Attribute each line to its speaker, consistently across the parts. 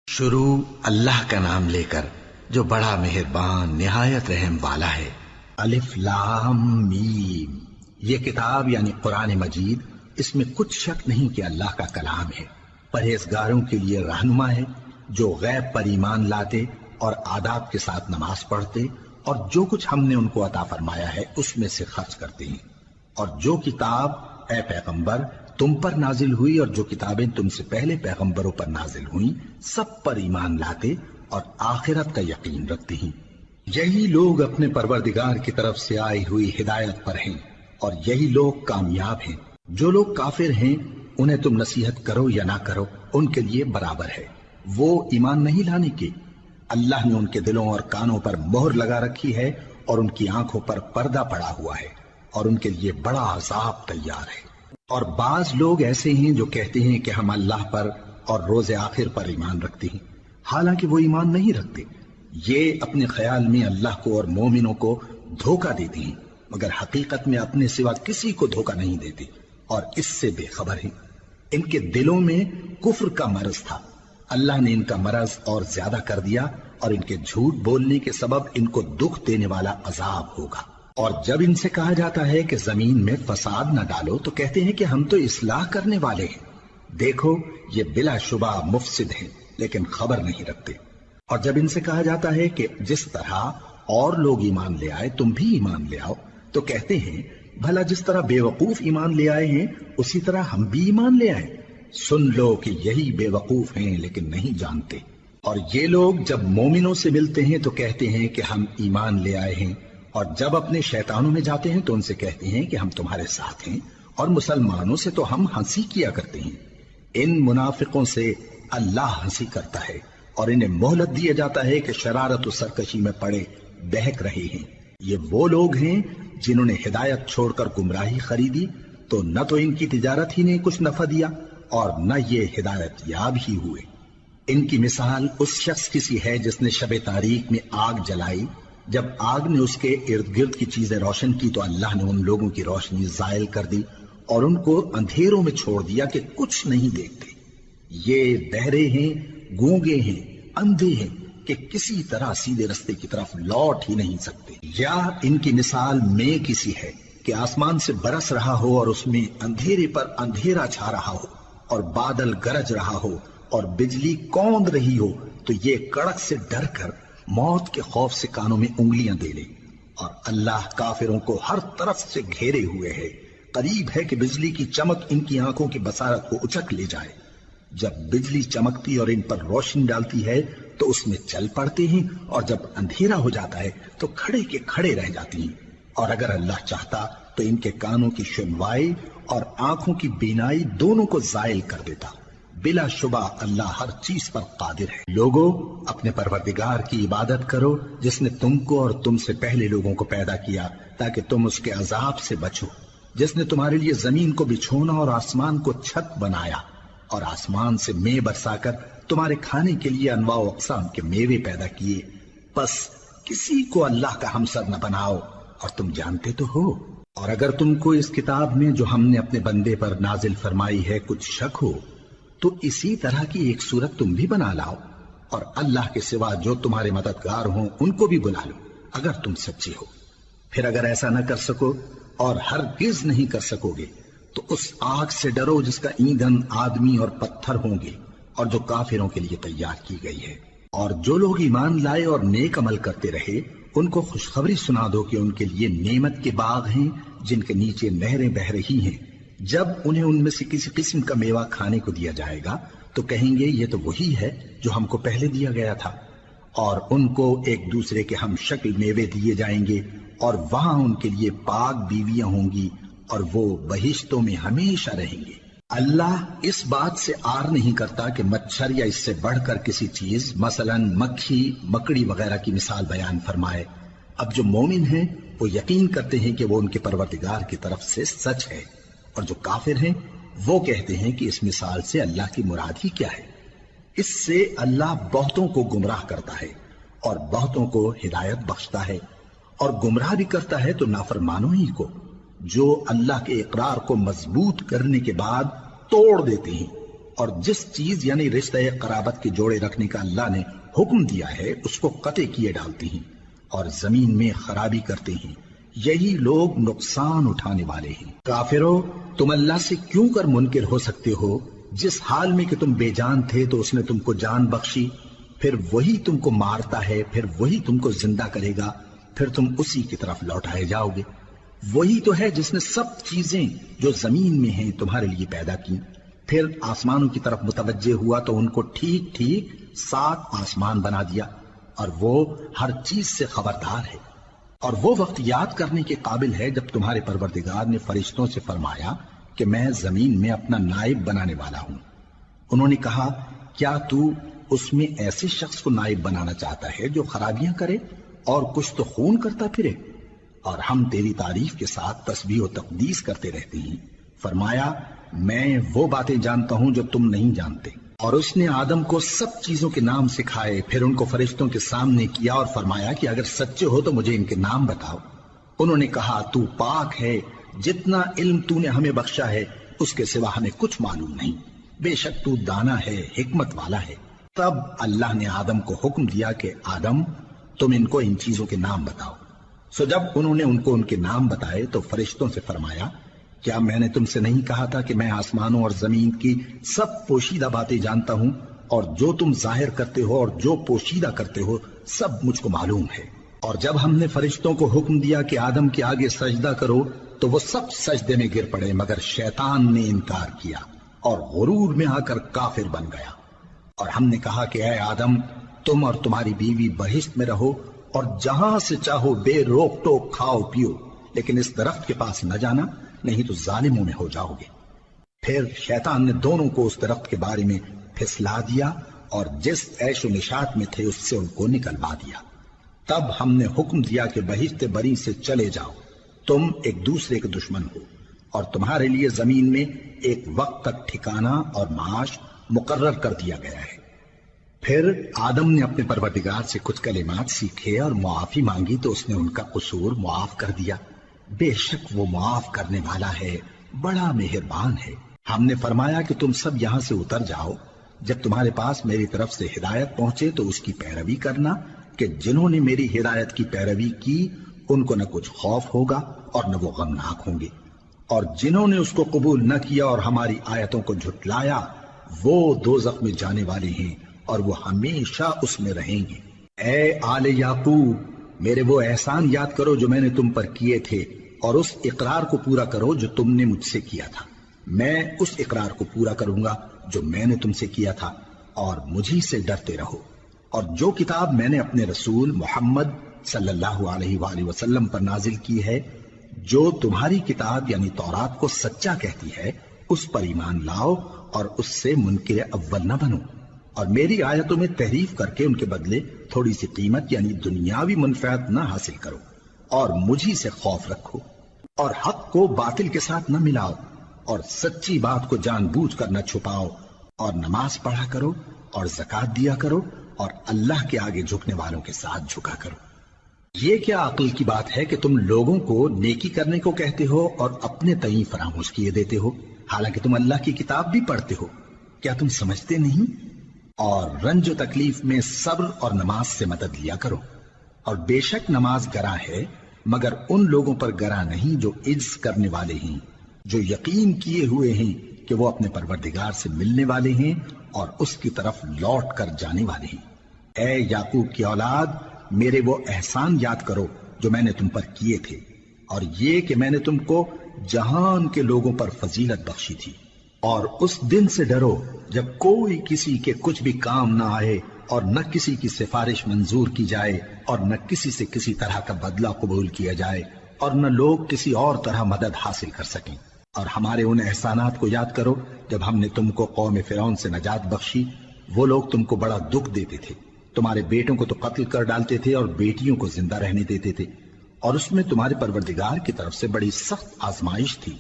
Speaker 1: شروع اللہ کا نام لے کر جو بڑا مہربان نہایت رحم والا ہے۔ الف لام میم، یہ کتاب یعنی قرآن مجید، اس میں کچھ شک نہیں کہ اللہ کا کلام ہے، پرہیزگاروں کے لیے رہنما ہے جو غیب پر ایمان لاتے اور آداب کے ساتھ نماز پڑھتے اور جو کچھ ہم نے ان کو عطا فرمایا ہے اس میں سے خرچ کرتے ہیں، اور جو کتاب اے پیغمبر تم پر نازل ہوئی اور جو کتابیں تم سے پہلے پیغمبروں پر نازل ہوئیں سب پر ایمان لاتے اور آخرت کا یقین رکھتے ہیں۔ یہی لوگ اپنے پروردگار کی طرف سے آئی ہوئی ہدایت پر ہیں اور یہی لوگ کامیاب ہیں۔ جو لوگ کافر ہیں انہیں تم نصیحت کرو یا نہ کرو ان کے لیے برابر ہے، وہ ایمان نہیں لانے کے۔ اللہ نے ان کے دلوں اور کانوں پر مہر لگا رکھی ہے اور ان کی آنکھوں پر پردہ پڑا ہوا ہے اور ان کے لیے بڑا عذاب تیار ہے۔ اور بعض لوگ ایسے ہیں جو کہتے ہیں کہ ہم اللہ پر اور روز آخر پر ایمان رکھتے ہیں، حالانکہ وہ ایمان نہیں رکھتے۔ یہ اپنے خیال میں اللہ کو اور مومنوں کو دھوکہ دیتے ہیں، مگر حقیقت میں اپنے سوا کسی کو دھوکہ نہیں دیتے اور اس سے بے خبر ہیں۔ ان کے دلوں میں کفر کا مرض تھا، اللہ نے ان کا مرض اور زیادہ کر دیا اور ان کے جھوٹ بولنے کے سبب ان کو دکھ دینے والا عذاب ہوگا۔ اور جب ان سے کہا جاتا ہے کہ زمین میں فساد نہ ڈالو تو کہتے ہیں کہ ہم تو اصلاح کرنے والے ہیں۔ دیکھو یہ بلا شبہ مفسد ہیں لیکن خبر نہیں رکھتے۔ اور جب ان سے کہا جاتا ہے کہ جس طرح اور لوگ ایمان لے آئے تم بھی ایمان لے آؤ تو کہتے ہیں بھلا جس طرح بے وقوف ایمان لے آئے ہیں اسی طرح ہم بھی ایمان لے آئیں۔ سن لو کہ یہی بے وقوف ہیں لیکن نہیں جانتے۔ اور یہ لوگ جب مومنوں سے ملتے ہیں تو کہتے ہیں کہ ہم ایمان لے آئے ہیں، اور جب اپنے شیطانوں میں جاتے ہیں تو ان سے کہتے ہیں کہ ہم تمہارے ساتھ ہیں، اور مسلمانوں سے تو ہم ہنسی کیا کرتے ہیں۔ ان منافقوں سے اللہ ہنسی کرتا ہے اور انہیں مہلت دیا جاتا ہے کہ شرارت و سرکشی میں پڑے بہک رہے ہیں۔ یہ وہ لوگ ہیں جنہوں نے ہدایت چھوڑ کر گمراہی خریدی تو نہ تو ان کی تجارت ہی نے کچھ نفع دیا اور نہ یہ ہدایت یاب ہی ہوئے۔ ان کی مثال اس شخص کی سی ہے جس نے شب تاریک میں آگ جلائی، جب آگ نے اس کے ارد گرد کی چیزیں روشن کی تو اللہ نے ان لوگوں کی روشنی زائل کر دی اور ان کو اندھیروں میں چھوڑ دیا کہ کچھ نہیں دیکھتے۔ یہ بہرے ہیں، گونگے ہیں، اندھے ہیں کہ کسی طرح سیدھے رستے کی طرف لوٹ ہی نہیں سکتے۔ یا ان کی مثال میں کسی ہے کہ آسمان سے برس رہا ہو اور اس میں اندھیرے پر اندھیرا چھا رہا ہو اور بادل گرج رہا ہو اور بجلی کوند رہی ہو تو یہ کڑک سے ڈر کر موت کے خوف سے کانوں میں انگلیاں دے لے۔ اور اللہ کافروں کو ہر طرف سے گھیرے ہوئے ہے، قریب ہے کہ بجلی کی چمک ان کی آنکھوں کی بصارت کو اچک لے جائے۔ جب بجلی چمکتی اور ان پر روشنی ڈالتی ہے تو اس میں چل پڑتے ہیں، اور جب اندھیرا ہو جاتا ہے تو کھڑے کے کھڑے رہ جاتی ہیں۔ اور اگر اللہ چاہتا تو ان کے کانوں کی سنوائی اور آنکھوں کی بینائی دونوں کو زائل کر دیتا۔ بلا شبہ اللہ ہر چیز پر قادر ہے۔ لوگو اپنے پروردگار کی عبادت کرو جس نے تم کو اور تم سے پہلے لوگوں کو پیدا کیا تاکہ تم اس کے عذاب سے بچو، جس نے تمہارے لیے زمین کو بچھونا اور آسمان کو چھت بنایا اور آسمان سے مے برسا کر تمہارے کھانے کے لیے انواع و اقسام کے میوے پیدا کیے۔ بس کسی کو اللہ کا ہمسر نہ بناؤ اور تم جانتے تو ہو۔ اور اگر تم کو اس کتاب میں جو ہم نے اپنے بندے پر نازل فرمائی ہے کچھ شک ہو تو اسی طرح کی ایک صورت تم بھی بنا لاؤ، اور اللہ کے سوا جو تمہارے مددگار ہوں ان کو بھی بلا لو اگر تم سچے ہو۔ پھر اگر ایسا نہ کر سکو اور ہرگز نہیں کر سکو گے تو اس آگ سے ڈرو جس کا ایندھن آدمی اور پتھر ہوں گے اور جو کافروں کے لیے تیار کی گئی ہے۔ اور جو لوگ ایمان لائے اور نیک عمل کرتے رہے ان کو خوشخبری سنا دو کہ ان کے لیے نعمت کے باغ ہیں جن کے نیچے نہریں بہہ رہی ہیں۔ جب انہیں ان میں سے کسی قسم کا میوہ کھانے کو دیا جائے گا تو کہیں گے یہ تو وہی ہے جو ہم کو پہلے دیا گیا تھا، اور ان کو ایک دوسرے کے ہم شکل میوے دیے جائیں گے اور وہاں ان کے لیے پاک بیویاں ہوں گی اور وہ بہشتوں میں ہمیشہ رہیں گے۔ اللہ اس بات سے آر نہیں کرتا کہ مچھر یا اس سے بڑھ کر کسی چیز مثلاً مکھی مکڑی وغیرہ کی مثال بیان فرمائے۔ اب جو مومن ہیں وہ یقین کرتے ہیں کہ وہ ان کے پروردگار کی طرف سے سچ ہے، اور جو کافر ہیں وہ کہتے ہیں کہ اس مثال سے اللہ کی مراد ہی کیا ہے۔ اس سے اللہ بہتوں کو گمراہ کرتا ہے اور بہتوں کو ہدایت بخشتا ہے، اور گمراہ بھی کرتا ہے تو نافرمانوں ہی کو، جو اللہ کے اقرار کو مضبوط کرنے کے بعد توڑ دیتے ہیں اور جس چیز یعنی رشتہ قرابت کے جوڑے رکھنے کا اللہ نے حکم دیا ہے اس کو قطع کیے ڈالتے ہیں اور زمین میں خرابی کرتے ہیں، یہی لوگ نقصان اٹھانے والے ہیں۔ کافرو، تم اللہ سے کیوں کر منکر ہو سکتے ہو؟ جس حال میں کہ تم بے جان تھے تو اس نے تم کو جان بخشی، پھر وہی تم کو مارتا ہے، پھر وہی تم کو زندہ کرے گا، پھر تم اسی کی طرف لوٹائے جاؤ گے۔ وہی تو ہے جس نے سب چیزیں جو زمین میں ہیں تمہارے لیے پیدا کی، پھر آسمانوں کی طرف متوجہ ہوا تو ان کو ٹھیک ٹھیک 7 آسمان بنا دیا، اور وہ ہر چیز سے خبردار ہے۔ اور وہ وقت یاد کرنے کے قابل ہے جب تمہارے پروردگار نے فرشتوں سے فرمایا کہ میں زمین میں اپنا نائب بنانے والا ہوں۔ انہوں نے کہا، کیا تو اس میں ایسے شخص کو نائب بنانا چاہتا ہے جو خرابیاں کرے اور کچھ تو خون کرتا پھرے؟ اور ہم تیری تعریف کے ساتھ تسبیح و تقدیس کرتے رہتے ہیں۔ فرمایا، میں وہ باتیں جانتا ہوں جو تم نہیں جانتے۔ اور اس نے آدم کو سب چیزوں کے نام سکھائے، پھر ان کو فرشتوں کے سامنے کیا اور فرمایا کہ اگر سچے ہو تو مجھے ان کے نام بتاؤ۔ انہوں نے کہا، تو پاک ہے، جتنا علم تو نے ہمیں بخشا ہے اس کے سوا ہمیں کچھ معلوم نہیں، بے شک تو دانا ہے، حکمت والا ہے۔ تب اللہ نے آدم کو حکم دیا کہ آدم، تم ان کو ان چیزوں کے نام بتاؤ۔ سو جب انہوں نے ان کو ان کے نام بتائے تو فرشتوں سے فرمایا، کیا میں نے تم سے نہیں کہا تھا کہ میں آسمانوں اور زمین کی سب پوشیدہ باتیں جانتا ہوں، اور جو تم ظاہر کرتے ہو اور جو پوشیدہ کرتے ہو سب مجھ کو معلوم ہے۔ اور جب ہم نے فرشتوں کو حکم دیا کہ آدم کے آگے سجدہ کرو تو وہ سب سجدے میں گر پڑے مگر شیطان نے انکار کیا اور غرور میں آ کر کافر بن گیا۔ اور ہم نے کہا کہ اے آدم، تم اور تمہاری بیوی بہشت میں رہو اور جہاں سے چاہو بے روک ٹوک کھاؤ پیو، لیکن اس درخت کے پاس نہ جانا، نہیں تو ظالموں میں ہو جاؤ گے۔ پھر شیطان نے دونوں کو اس درخت کے بارے میں پھسلا دیا اور جس عیش و نشاط میں تھے اس سے ان کو نکلوا دیا۔ تب ہم نے حکم دیا کہ بہشت بری سے چلے جاؤ، تم ایک دوسرے کے دشمن ہو، اور تمہارے لیے زمین میں ایک وقت تک ٹھکانہ اور معاش مقرر کر دیا گیا ہے۔ پھر آدم نے اپنے پروردگار سے کچھ کلمات سیکھے اور معافی مانگی تو اس نے ان کا قصور معاف کر دیا۔ بے شک وہ معاف کرنے والا ہے، بڑا مہربان ہے۔ ہم نے فرمایا کہ تم سب یہاں سے اتر جاؤ، جب تمہارے پاس میری طرف سے ہدایت پہنچے تو اس کی پیروی کرنا، کہ جنہوں نے میری ہدایت کی پیروی کی ان کو نہ کچھ خوف ہوگا اور نہ وہ غمناک ہوں گے، اور جنہوں نے اس کو قبول نہ کیا اور ہماری آیتوں کو جھٹلایا وہ دوزخ میں جانے والے ہیں اور وہ ہمیشہ اس میں رہیں گے۔ اے آل یعقوب، میرے وہ احسان یاد کرو جو میں نے تم پر کیے تھے، اور اس اقرار کو پورا کرو جو تم نے مجھ سے کیا تھا۔ میں اس اقرار کو پورا کروں گا جو میں نے تم سے کیا تھا، اور مجھی سے ڈرتے رہو۔ اور جو کتاب میں نے اپنے رسول محمد صلی اللہ علیہ وآلہ وسلم پر نازل کی ہے، جو تمہاری کتاب یعنی تورات کو سچا کہتی ہے، اس پر ایمان لاؤ اور اس سے منکر اول نہ بنو، اور میری آیتوں میں تحریف کر کے ان کے بدلے تھوڑی سی قیمت یعنی دنیاوی منفعت نہ حاصل کرو، اور مجھی سے خوف رکھو، اور حق کو باطل کے ساتھ نہ ملاؤ، اور سچی بات کو جان بوجھ کر نہ چھپاؤ، اور نماز پڑھا کرو اور زکوٰۃ دیا کرو، اور اللہ کے آگے جھکنے والوں کے ساتھ جھکا کرو۔ یہ کیا عقل کی بات ہے کہ تم لوگوں کو نیکی کرنے کو کہتے ہو اور اپنے تئیں فراموش کیے دیتے ہو، حالانکہ تم اللہ کی کتاب بھی پڑھتے ہو؟ کیا تم سمجھتے نہیں؟ اور رنج و تکلیف میں صبر اور نماز سے مدد لیا کرو، اور بے شک نماز گراں ہے مگر ان لوگوں پر گراں نہیں جو عجز کرنے والے ہیں، جو یقین کیے ہوئے ہیں کہ وہ اپنے پروردگار سے ملنے والے ہیں اور اس کی طرف لوٹ کر جانے والے ہیں۔ اے یعقوب کی اولاد، میرے وہ احسان یاد کرو جو میں نے تم پر کیے تھے، اور یہ کہ میں نے تم کو جہان کے لوگوں پر فضیلت بخشی تھی۔ اور اس دن سے ڈرو جب کوئی کسی کے کچھ بھی کام نہ آئے، اور نہ کسی کی سفارش منظور کی جائے، اور نہ کسی سے کسی طرح کا بدلہ قبول کیا جائے، اور نہ لوگ کسی اور طرح مدد حاصل کر سکیں۔ اور ہمارے ان احسانات کو یاد کرو جب ہم نے تم کو قوم فرعون سے نجات بخشی۔ وہ لوگ تم کو بڑا دکھ دیتے تھے، تمہارے بیٹوں کو تو قتل کر ڈالتے تھے اور بیٹیوں کو زندہ رہنے دیتے تھے، اور اس میں تمہارے پروردگار کی طرف سے بڑی سخت آزمائش تھی۔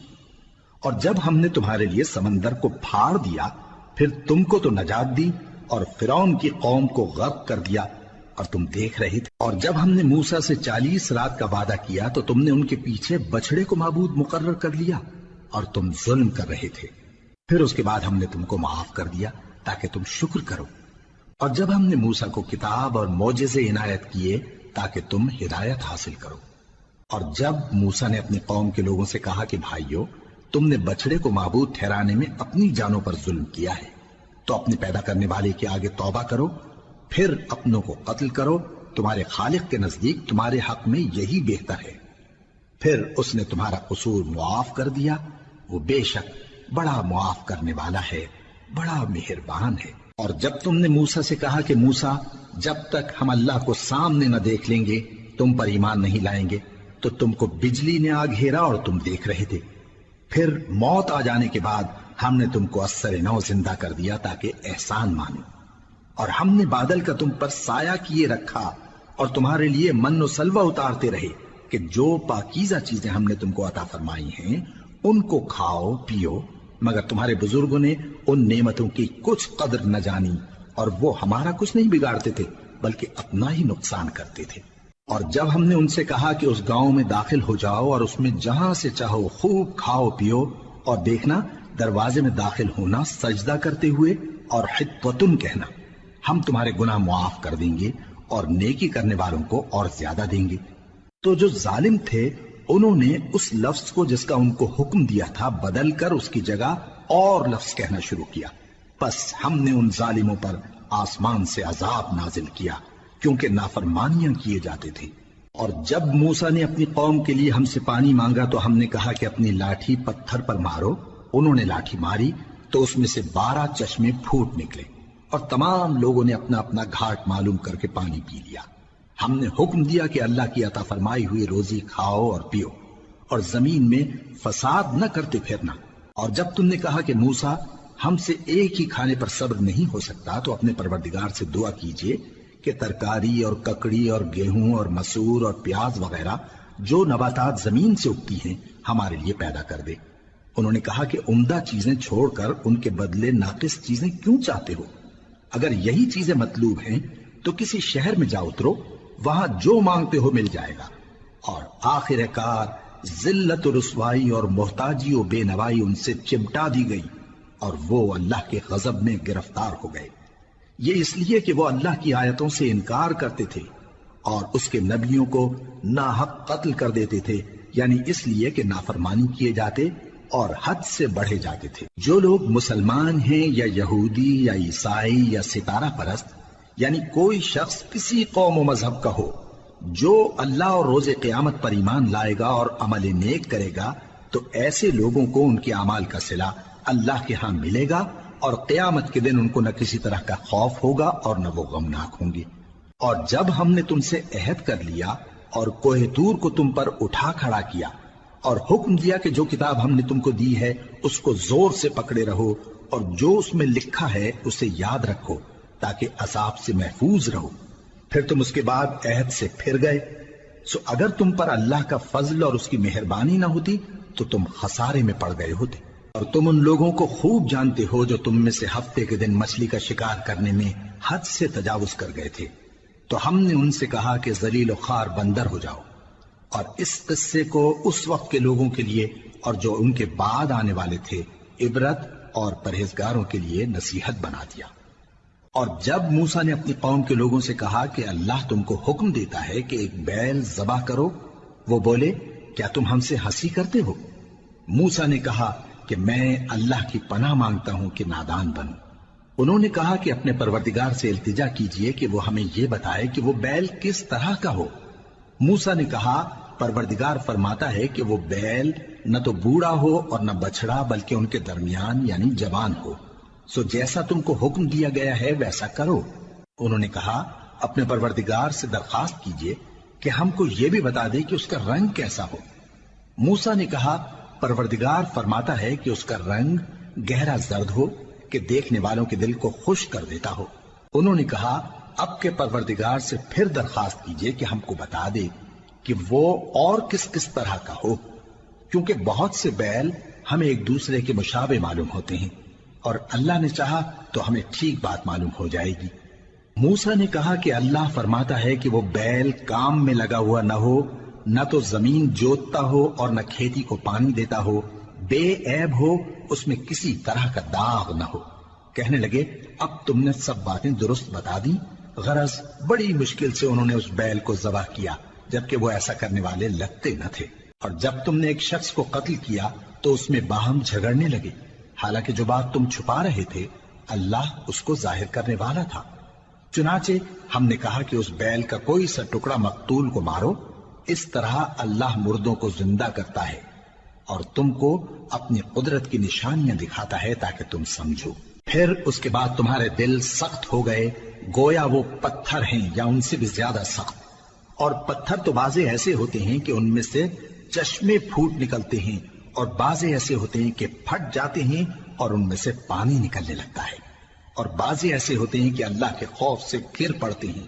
Speaker 1: اور جب ہم نے تمہارے لیے سمندر کو پھاڑ دیا، پھر تم کو تو نجات دی اور فرعون کی قوم کو غرق کر دیا، اور تم دیکھ رہے تھے۔ اور جب ہم نے موسیٰ سے 40 رات کا وعدہ کیا تو تم نے ان کے پیچھے بچڑے کو معبود مقرر کر لیا، اور تم ظلم کر رہے تھے۔ پھر اس کے بعد ہم نے تم کو معاف کر دیا تاکہ تم شکر کرو، اور جب ہم نے موسیٰ کو کتاب اور معجزے عنایت کیے تاکہ تم ہدایت حاصل کرو، اور جب موسیٰ نے اپنی قوم کے لوگوں سے کہا کہ بھائیو، تم نے بچڑے کو معبود ٹھہرانے میں اپنی جانوں پر ظلم کیا ہے، تو اپنے پیدا کرنے والے کے آگے توبہ کرو، پھر اپنوں کو قتل کرو، تمہارے خالق کے نزدیک تمہارے حق میں یہی بہتر ہے۔ پھر اس نے تمہارا قصور معاف کر دیا، وہ بے شک بڑا معاف کرنے والا ہے، بڑا مہربان ہے۔ اور جب تم نے موسیٰ سے کہا کہ موسیٰ، جب تک ہم اللہ کو سامنے نہ دیکھ لیں گے تم پر ایمان نہیں لائیں گے، تو تم کو بجلی نے آ گھیرا اور تم دیکھ رہے تھے، پھر موت آ جانے کے بعد ہم نے تم کو اثر نو زندہ کر دیا تاکہ احسان مانو، اور ہم نے بادل کا تم پر سایہ کیے رکھا اور تمہارے لیے من و سلوہ اتارتے رہے کہ جو پاکیزہ چیزیں ہم نے تم کو عطا فرمائی ہیں ان کو کھاؤ پیو، مگر تمہارے بزرگوں نے ان نعمتوں کی کچھ قدر نہ جانی، اور وہ ہمارا کچھ نہیں بگاڑتے تھے بلکہ اپنا ہی نقصان کرتے تھے۔ اور جب ہم نے ان سے کہا کہ اس گاؤں میں داخل ہو جاؤ اور اس میں جہاں سے چاہو خوب کھاؤ پیو، اور دیکھنا دروازے میں داخل ہونا سجدہ کرتے ہوئے اور حطوتن کہنا، ہم تمہارے گناہ معاف کر دیں گے اور نیکی کرنے والوں کو اور زیادہ دیں گے۔ تو جو ظالم تھے انہوں نے اس لفظ کو جس کا ان کو حکم دیا تھا بدل کر اس کی جگہ اور لفظ کہنا شروع کیا، پس ہم نے ان ظالموں پر آسمان سے عذاب نازل کیا کیونکہ نافرمانیاں کیے جاتے تھے۔ اور جب موسیٰ نے اپنی قوم کے لیے ہم سے پانی مانگا تو ہم نے کہا کہ اپنی لاٹھی پتھر پر مارو، انہوں نے لاٹھی ماری تو اس میں سے 12 چشمے پھوٹ نکلے، اور تمام لوگوں نے اپنا اپنا گھاٹ معلوم کر کے پانی پی لیا۔ ہم نے حکم دیا کہ اللہ کی عطا فرمائی ہوئی روزی کھاؤ اور پیو، اور زمین میں فساد نہ کرتے پھرنا۔ اور جب تم نے کہا کہ موسیٰ، ہم سے ایک ہی کھانے پر صبر نہیں ہو سکتا، تو اپنے پروردگار سے دعا کیجئے کہ ترکاری اور ککڑی اور گیہوں اور مسور اور پیاز وغیرہ جو نباتات زمین سے اگتی ہیں ہمارے لیے پیدا کر دے۔ انہوں نے کہا کہ عمدہ چیزیں چھوڑ کر ان کے بدلے ناقص چیزیں کیوں چاہتے ہو؟ اگر یہی چیزیں مطلوب ہیں تو کسی شہر میں جا اترو، وہاں جو مانگتے ہو مل جائے گا۔ اور آخر کار ذلت و رسوائی اور محتاجی و بے نوائی ان سے چمٹا دی گئی، اور وہ اللہ کے غضب میں گرفتار ہو گئے۔ یہ اس لیے کہ وہ اللہ کی آیتوں سے انکار کرتے تھے اور اس کے نبیوں کو ناحق قتل کر دیتے تھے، یعنی اس لیے کہ نافرمانی کیے جاتے اور حد سے بڑھے جاتے تھے۔ جو لوگ مسلمان ہیں یا یہودی یا عیسائی یا ستارہ پرست، یعنی کوئی شخص کسی قوم و مذہب کا ہو، جو اللہ اور روز قیامت پر ایمان لائے گا اور عمل نیک کرے گا، تو ایسے لوگوں کو ان کے اعمال کا صلہ اللہ کے ہاں ملے گا، اور قیامت کے دن ان کو نہ کسی طرح کا خوف ہوگا اور نہ وہ غمناک ہوں گے۔ اور جب ہم نے تم سے عہد کر لیا اور کوہ طور کو تم پر اٹھا کھڑا کیا اور حکم دیا کہ جو کتاب ہم نے تم کو دی ہے اس کو زور سے پکڑے رہو، اور جو اس میں لکھا ہے اسے یاد رکھو تاکہ عذاب سے محفوظ رہو، پھر تم اس کے بعد عہد سے پھر گئے، سو اگر تم پر اللہ کا فضل اور اس کی مہربانی نہ ہوتی تو تم خسارے میں پڑ گئے ہوتے۔ اور تم ان لوگوں کو خوب جانتے ہو جو تم میں سے ہفتے کے دن مچھلی کا شکار کرنے میں حد سے تجاوز کر گئے تھے، تو ہم نے ان سے کہا کہ ذلیل و خوار بندر ہو جاؤ، اور اس قصے کو اس وقت کے لوگوں کے لیے اور جو ان کے بعد آنے والے تھے عبرت اور پرہیزگاروں کے لیے نصیحت بنا دیا۔ اور جب موسیٰ نے اپنی قوم کے لوگوں سے کہا کہ اللہ تم کو حکم دیتا ہے کہ ایک بیل ذبح کرو، وہ بولے کیا تم ہم سے ہنسی کرتے ہو؟ موسیٰ نے کہا کہ میں اللہ کی پناہ مانگتا ہوں کہ نادان بنوں۔ انہوں نے کہا کہ اپنے پروردگار سے التجا کیجئے کہ وہ ہمیں یہ بتائے کہ وہ بیل کس طرح کا ہو۔ موسیٰ نے کہا پروردگار فرماتا ہے کہ وہ بیل نہ تو بوڑھا ہو اور نہ بچڑا بلکہ ان کے درمیان یعنی جوان ہو، سو جیسا تم کو حکم دیا گیا ہے ویسا کرو۔ انہوں نے کہا اپنے پروردگار سے درخواست کیجئے کہ ہم کو یہ بھی بتا دے کہ اس کا رنگ کیسا ہو۔ موسیٰ نے کہا پروردگار فرماتا ہے کہ اس کا رنگ گہرا زرد ہو کہ دیکھنے والوں کے دل کو خوش کر دیتا ہو۔ انہوں نے کہا اب کے پروردگار سے پھر درخواست کیجئے کہ ہم کو بتا دے کہ وہ اور کس کس طرح کا ہو، کیونکہ بہت سے بیل ہمیں ایک دوسرے کے مشابہ معلوم ہوتے ہیں، اور اللہ نے چاہا تو ہمیں ٹھیک بات معلوم ہو جائے گی۔ موسیٰ نے کہا کہ اللہ فرماتا ہے کہ وہ بیل کام میں لگا ہوا نہ ہو، نہ تو زمین جوتتا ہو اور نہ کھیتی کو پانی دیتا ہو، بے عیب ہو، اس میں کسی طرح کا داغ نہ ہو۔ کہنے لگے اب تم نے سب باتیں درست بتا دی۔ غرض بڑی مشکل سے انہوں نے اس بیل کو ذبح کیا، جبکہ وہ ایسا کرنے والے لگتے نہ تھے۔ اور جب تم نے ایک شخص کو قتل کیا تو اس میں باہم جھگڑنے لگے، حالانکہ جو بات تم چھپا رہے تھے اللہ اس کو ظاہر کرنے والا تھا۔ چنانچہ ہم نے کہا کہ اس بیل کا کوئی سا ٹکڑا مقتول کو مارو، اس طرح اللہ مردوں کو زندہ کرتا ہے اور تم کو اپنی قدرت کی نشانیاں دکھاتا ہے تاکہ تم سمجھو۔ پھر اس کے بعد تمہارے دل سخت ہو گئے، گویا وہ پتھر ہیں یا ان سے بھی زیادہ سخت۔ اور پتھر تو بعضے ایسے ہوتے ہیں کہ ان میں سے چشمے پھوٹ نکلتے ہیں، اور بعضے ایسے ہوتے ہیں کہ پھٹ جاتے ہیں اور ان میں سے پانی نکلنے لگتا ہے، اور بعضے ایسے ہوتے ہیں کہ اللہ کے خوف سے گر پڑتے ہیں،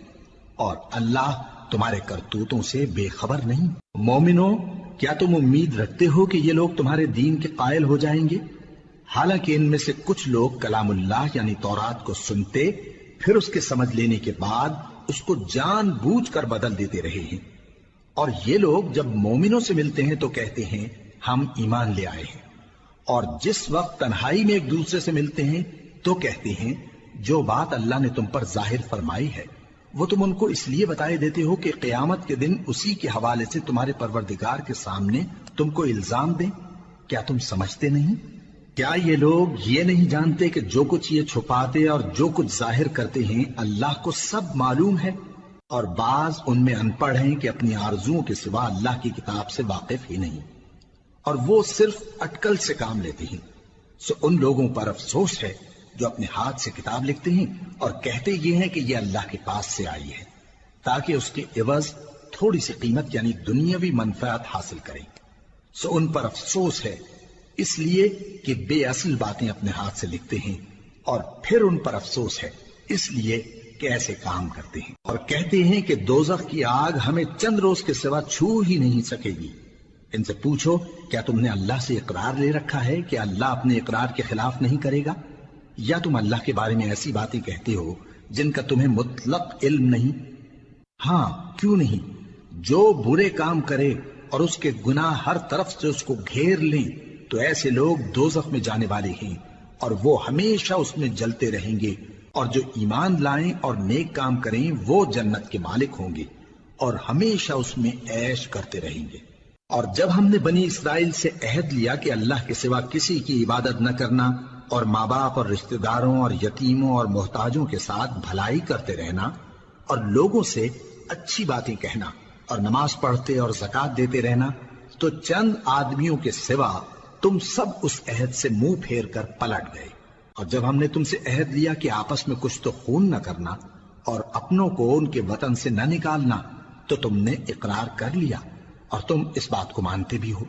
Speaker 1: اور اللہ تمہارے کرتوتوں سے بے خبر نہیں۔ مومنو، کیا تم امید رکھتے ہو کہ یہ لوگ تمہارے دین کے قائل ہو جائیں گے؟ حالانکہ ان میں سے کچھ لوگ کلام اللہ یعنی تورات کو سنتے، پھر اس کے سمجھ لینے کے بعد اس کو جان بوجھ کر بدل دیتے رہے ہیں، اور یہ لوگ جب مومنوں سے ملتے ہیں تو کہتے ہیں ہم ایمان لے آئے ہیں، اور جس وقت تنہائی میں ایک دوسرے سے ملتے ہیں تو کہتے ہیں جو بات اللہ نے تم پر ظاہر فرمائی ہے وہ تم ان کو اس لیے بتائے دیتے ہو کہ قیامت کے دن اسی کے حوالے سے تمہارے پروردگار کے سامنے تم کو الزام دیں۔ کیا تم سمجھتے نہیں؟ کیا یہ لوگ یہ نہیں جانتے کہ جو کچھ یہ چھپاتے اور جو کچھ ظاہر کرتے ہیں اللہ کو سب معلوم ہے؟ اور بعض ان میں ان پڑھ ہیں کہ اپنی آرزوؤں کے سوا اللہ کی کتاب سے واقف ہی نہیں، اور وہ صرف اٹکل سے کام لیتے ہیں۔ سو ان لوگوں پر افسوس ہے جو اپنے ہاتھ سے کتاب لکھتے ہیں اور کہتے یہ ہیں کہ یہ اللہ کے پاس سے آئی ہے، تاکہ اس کے عوض تھوڑی سی قیمت یعنی دنیاوی منفعت حاصل کریں۔ سو ان پر افسوس ہے اس لیے کہ بے اصل باتیں اپنے ہاتھ سے لکھتے ہیں، اور پھر ان پر افسوس ہے اس لیے کہ ایسے کام کرتے ہیں، اور کہتے ہیں کہ دوزخ کی آگ ہمیں چند روز کے سوا چھو ہی نہیں سکے گی۔ ان سے پوچھو کیا تم نے اللہ سے اقرار لے رکھا ہے کہ اللہ اپنے اقرار کے خلاف نہیں کرے گا؟ یا تم اللہ کے بارے میں ایسی باتیں کہتے ہو جن کا تمہیں مطلق علم نہیں؟ ہاں کیوں نہیں، جو برے کام کرے اور اس کے گناہ ہر طرف سے اس کو گھیر لیں تو ایسے لوگ دوزخ میں جانے والے ہیں، اور وہ ہمیشہ اس میں جلتے رہیں گے، اور جو ایمان لائیں اور نیک کام کریں وہ جنت کے مالک ہوں گے اور ہمیشہ اس میں عیش کرتے رہیں گے۔ اور جب ہم نے بنی اسرائیل سے عہد لیا کہ اللہ کے سوا کسی کی عبادت نہ کرنا، اور ماں باپ اور رشتہ داروں اور یتیموں اور محتاجوں کے ساتھ بھلائی کرتے رہنا، اور لوگوں سے اچھی باتیں کہنا، اور نماز پڑھتے اور زکوٰۃ دیتے رہنا، تو چند آدمیوں کے سوا تم سب اس عہد سے منہ پھیر کر پلٹ گئے۔ اور جب ہم نے تم سے عہد لیا کہ آپس میں کچھ تو خون نہ کرنا اور اپنوں کو ان کے وطن سے نہ نکالنا، تو تم نے اقرار کر لیا اور تم اس بات کو مانتے بھی ہو۔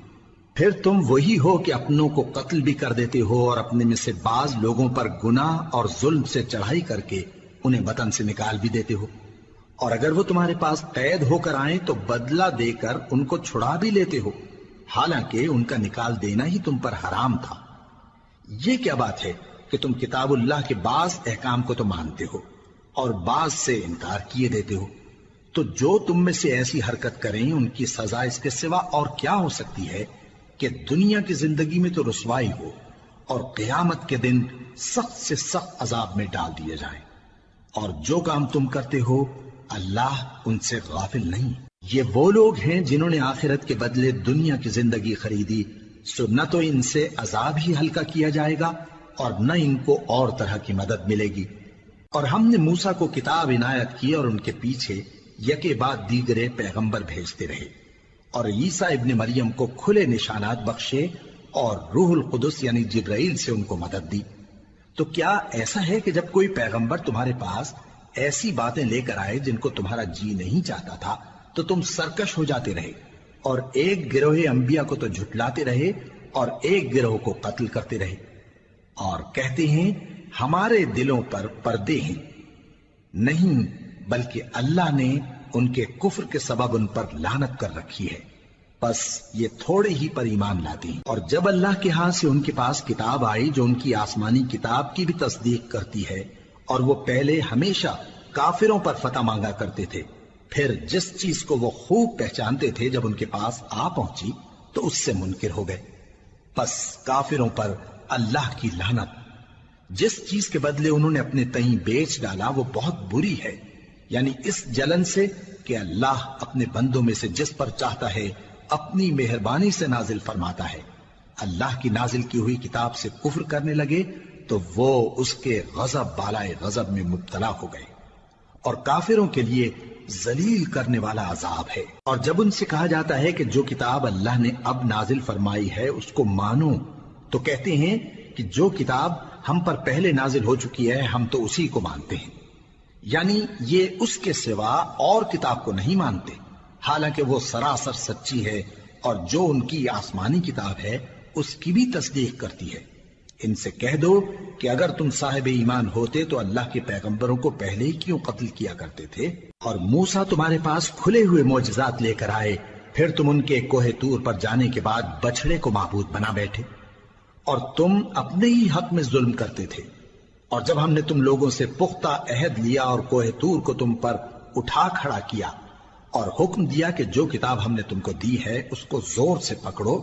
Speaker 1: پھر تم وہی ہو کہ اپنوں کو قتل بھی کر دیتے ہو اور اپنے میں سے بعض لوگوں پر گناہ اور ظلم سے چڑھائی کر کے انہیں وطن سے نکال بھی دیتے ہو، اور اگر وہ تمہارے پاس قید ہو کر آئیں تو بدلہ دے کر ان کو چھڑا بھی لیتے ہو، حالانکہ ان کا نکال دینا ہی تم پر حرام تھا۔ یہ کیا بات ہے کہ تم کتاب اللہ کے بعض احکام کو تو مانتے ہو اور بعض سے انکار کیے دیتے ہو؟ تو جو تم میں سے ایسی حرکت کریں ان کی سزا اس کے سوا اور کیا ہو سکتی ہے کہ دنیا کی زندگی میں تو رسوائی ہو اور قیامت کے دن سخت سے سخت عذاب میں ڈال دیے جائیں۔ اور جو کام تم کرتے ہو اللہ ان سے غافل نہیں۔ یہ وہ لوگ ہیں جنہوں نے آخرت کے بدلے دنیا کی زندگی خریدی، سو نہ تو ان سے عذاب ہی ہلکا کیا جائے گا اور نہ ان کو اور طرح کی مدد ملے گی۔ اور ہم نے موسیٰ کو کتاب عنایت کی اور ان کے پیچھے یکے بعد دیگرے پیغمبر بھیجتے رہے، اور عیسیٰ ابن مریم کو کھلے نشانات بخشے اور روح القدس یعنی جبرائیل سے ان کو مدد دی۔ تو کیا ایسا ہے کہ جب کوئی پیغمبر تمہارے پاس ایسی باتیں لے کر آئے جن کو تمہارا جی نہیں چاہتا تھا تو تم سرکش ہو جاتے رہے، اور ایک گروہ انبیاء کو تو جھٹلاتے رہے اور ایک گروہ کو قتل کرتے رہے، اور کہتے ہیں ہمارے دلوں پر پردے ہیں؟ نہیں، بلکہ اللہ نے ان کے کفر کے سبب ان پر لعنت کر رکھی ہے، بس یہ تھوڑے ہی پر ایمان لاتے ہیں۔ اور جب اللہ کے ہاں سے ان کے پاس کتاب آئی جو ان کی آسمانی کتاب کی بھی تصدیق کرتی ہے، اور وہ پہلے ہمیشہ کافروں پر فتح مانگا کرتے تھے، پھر جس چیز کو وہ خوب پہچانتے تھے جب ان کے پاس آ پہنچی تو اس سے منکر ہو گئے۔ پس کافروں پر اللہ کی لعنت۔ جس چیز کے بدلے انہوں نے اپنے تئیں بیچ ڈالا وہ بہت بری ہے، یعنی اس جلن سے کہ اللہ اپنے بندوں میں سے جس پر چاہتا ہے اپنی مہربانی سے نازل فرماتا ہے۔ اللہ کی نازل کی ہوئی کتاب سے کفر کرنے لگے تو وہ اس کے غضب بالائے غضب میں مبتلا ہو گئے، اور کافروں کے لیے ذلیل کرنے والا عذاب ہے۔ اور جب ان سے کہا جاتا ہے کہ جو کتاب اللہ نے اب نازل فرمائی ہے اس کو مانو، تو کہتے ہیں کہ جو کتاب ہم پر پہلے نازل ہو چکی ہے ہم تو اسی کو مانتے ہیں، یعنی یہ اس کے سوا اور کتاب کو نہیں مانتے، حالانکہ وہ سراسر سچی ہے، اور جو ان کی آسمانی کتاب ہے اس کی بھی تصدیق کرتی ہے۔ ان سے کہہ دو کہ اگر تم صاحب ایمان ہوتے تو اللہ کے پیغمبروں کو پہلے ہی کیوں قتل کیا کرتے تھے؟ اور موسیٰ تمہارے پاس کھلے ہوئے معجزات لے کر آئے، پھر تم ان کے کوہ طور پر جانے کے بعد بچڑے کو معبود بنا بیٹھے، اور تم اپنے ہی حق میں ظلم کرتے تھے۔ اور جب ہم نے تم لوگوں سے پختہ عہد لیا اور کوہ طور کو تم پر اٹھا کھڑا کیا اور حکم دیا کہ جو کتاب ہم نے تم کو دی ہے اس کو زور سے پکڑو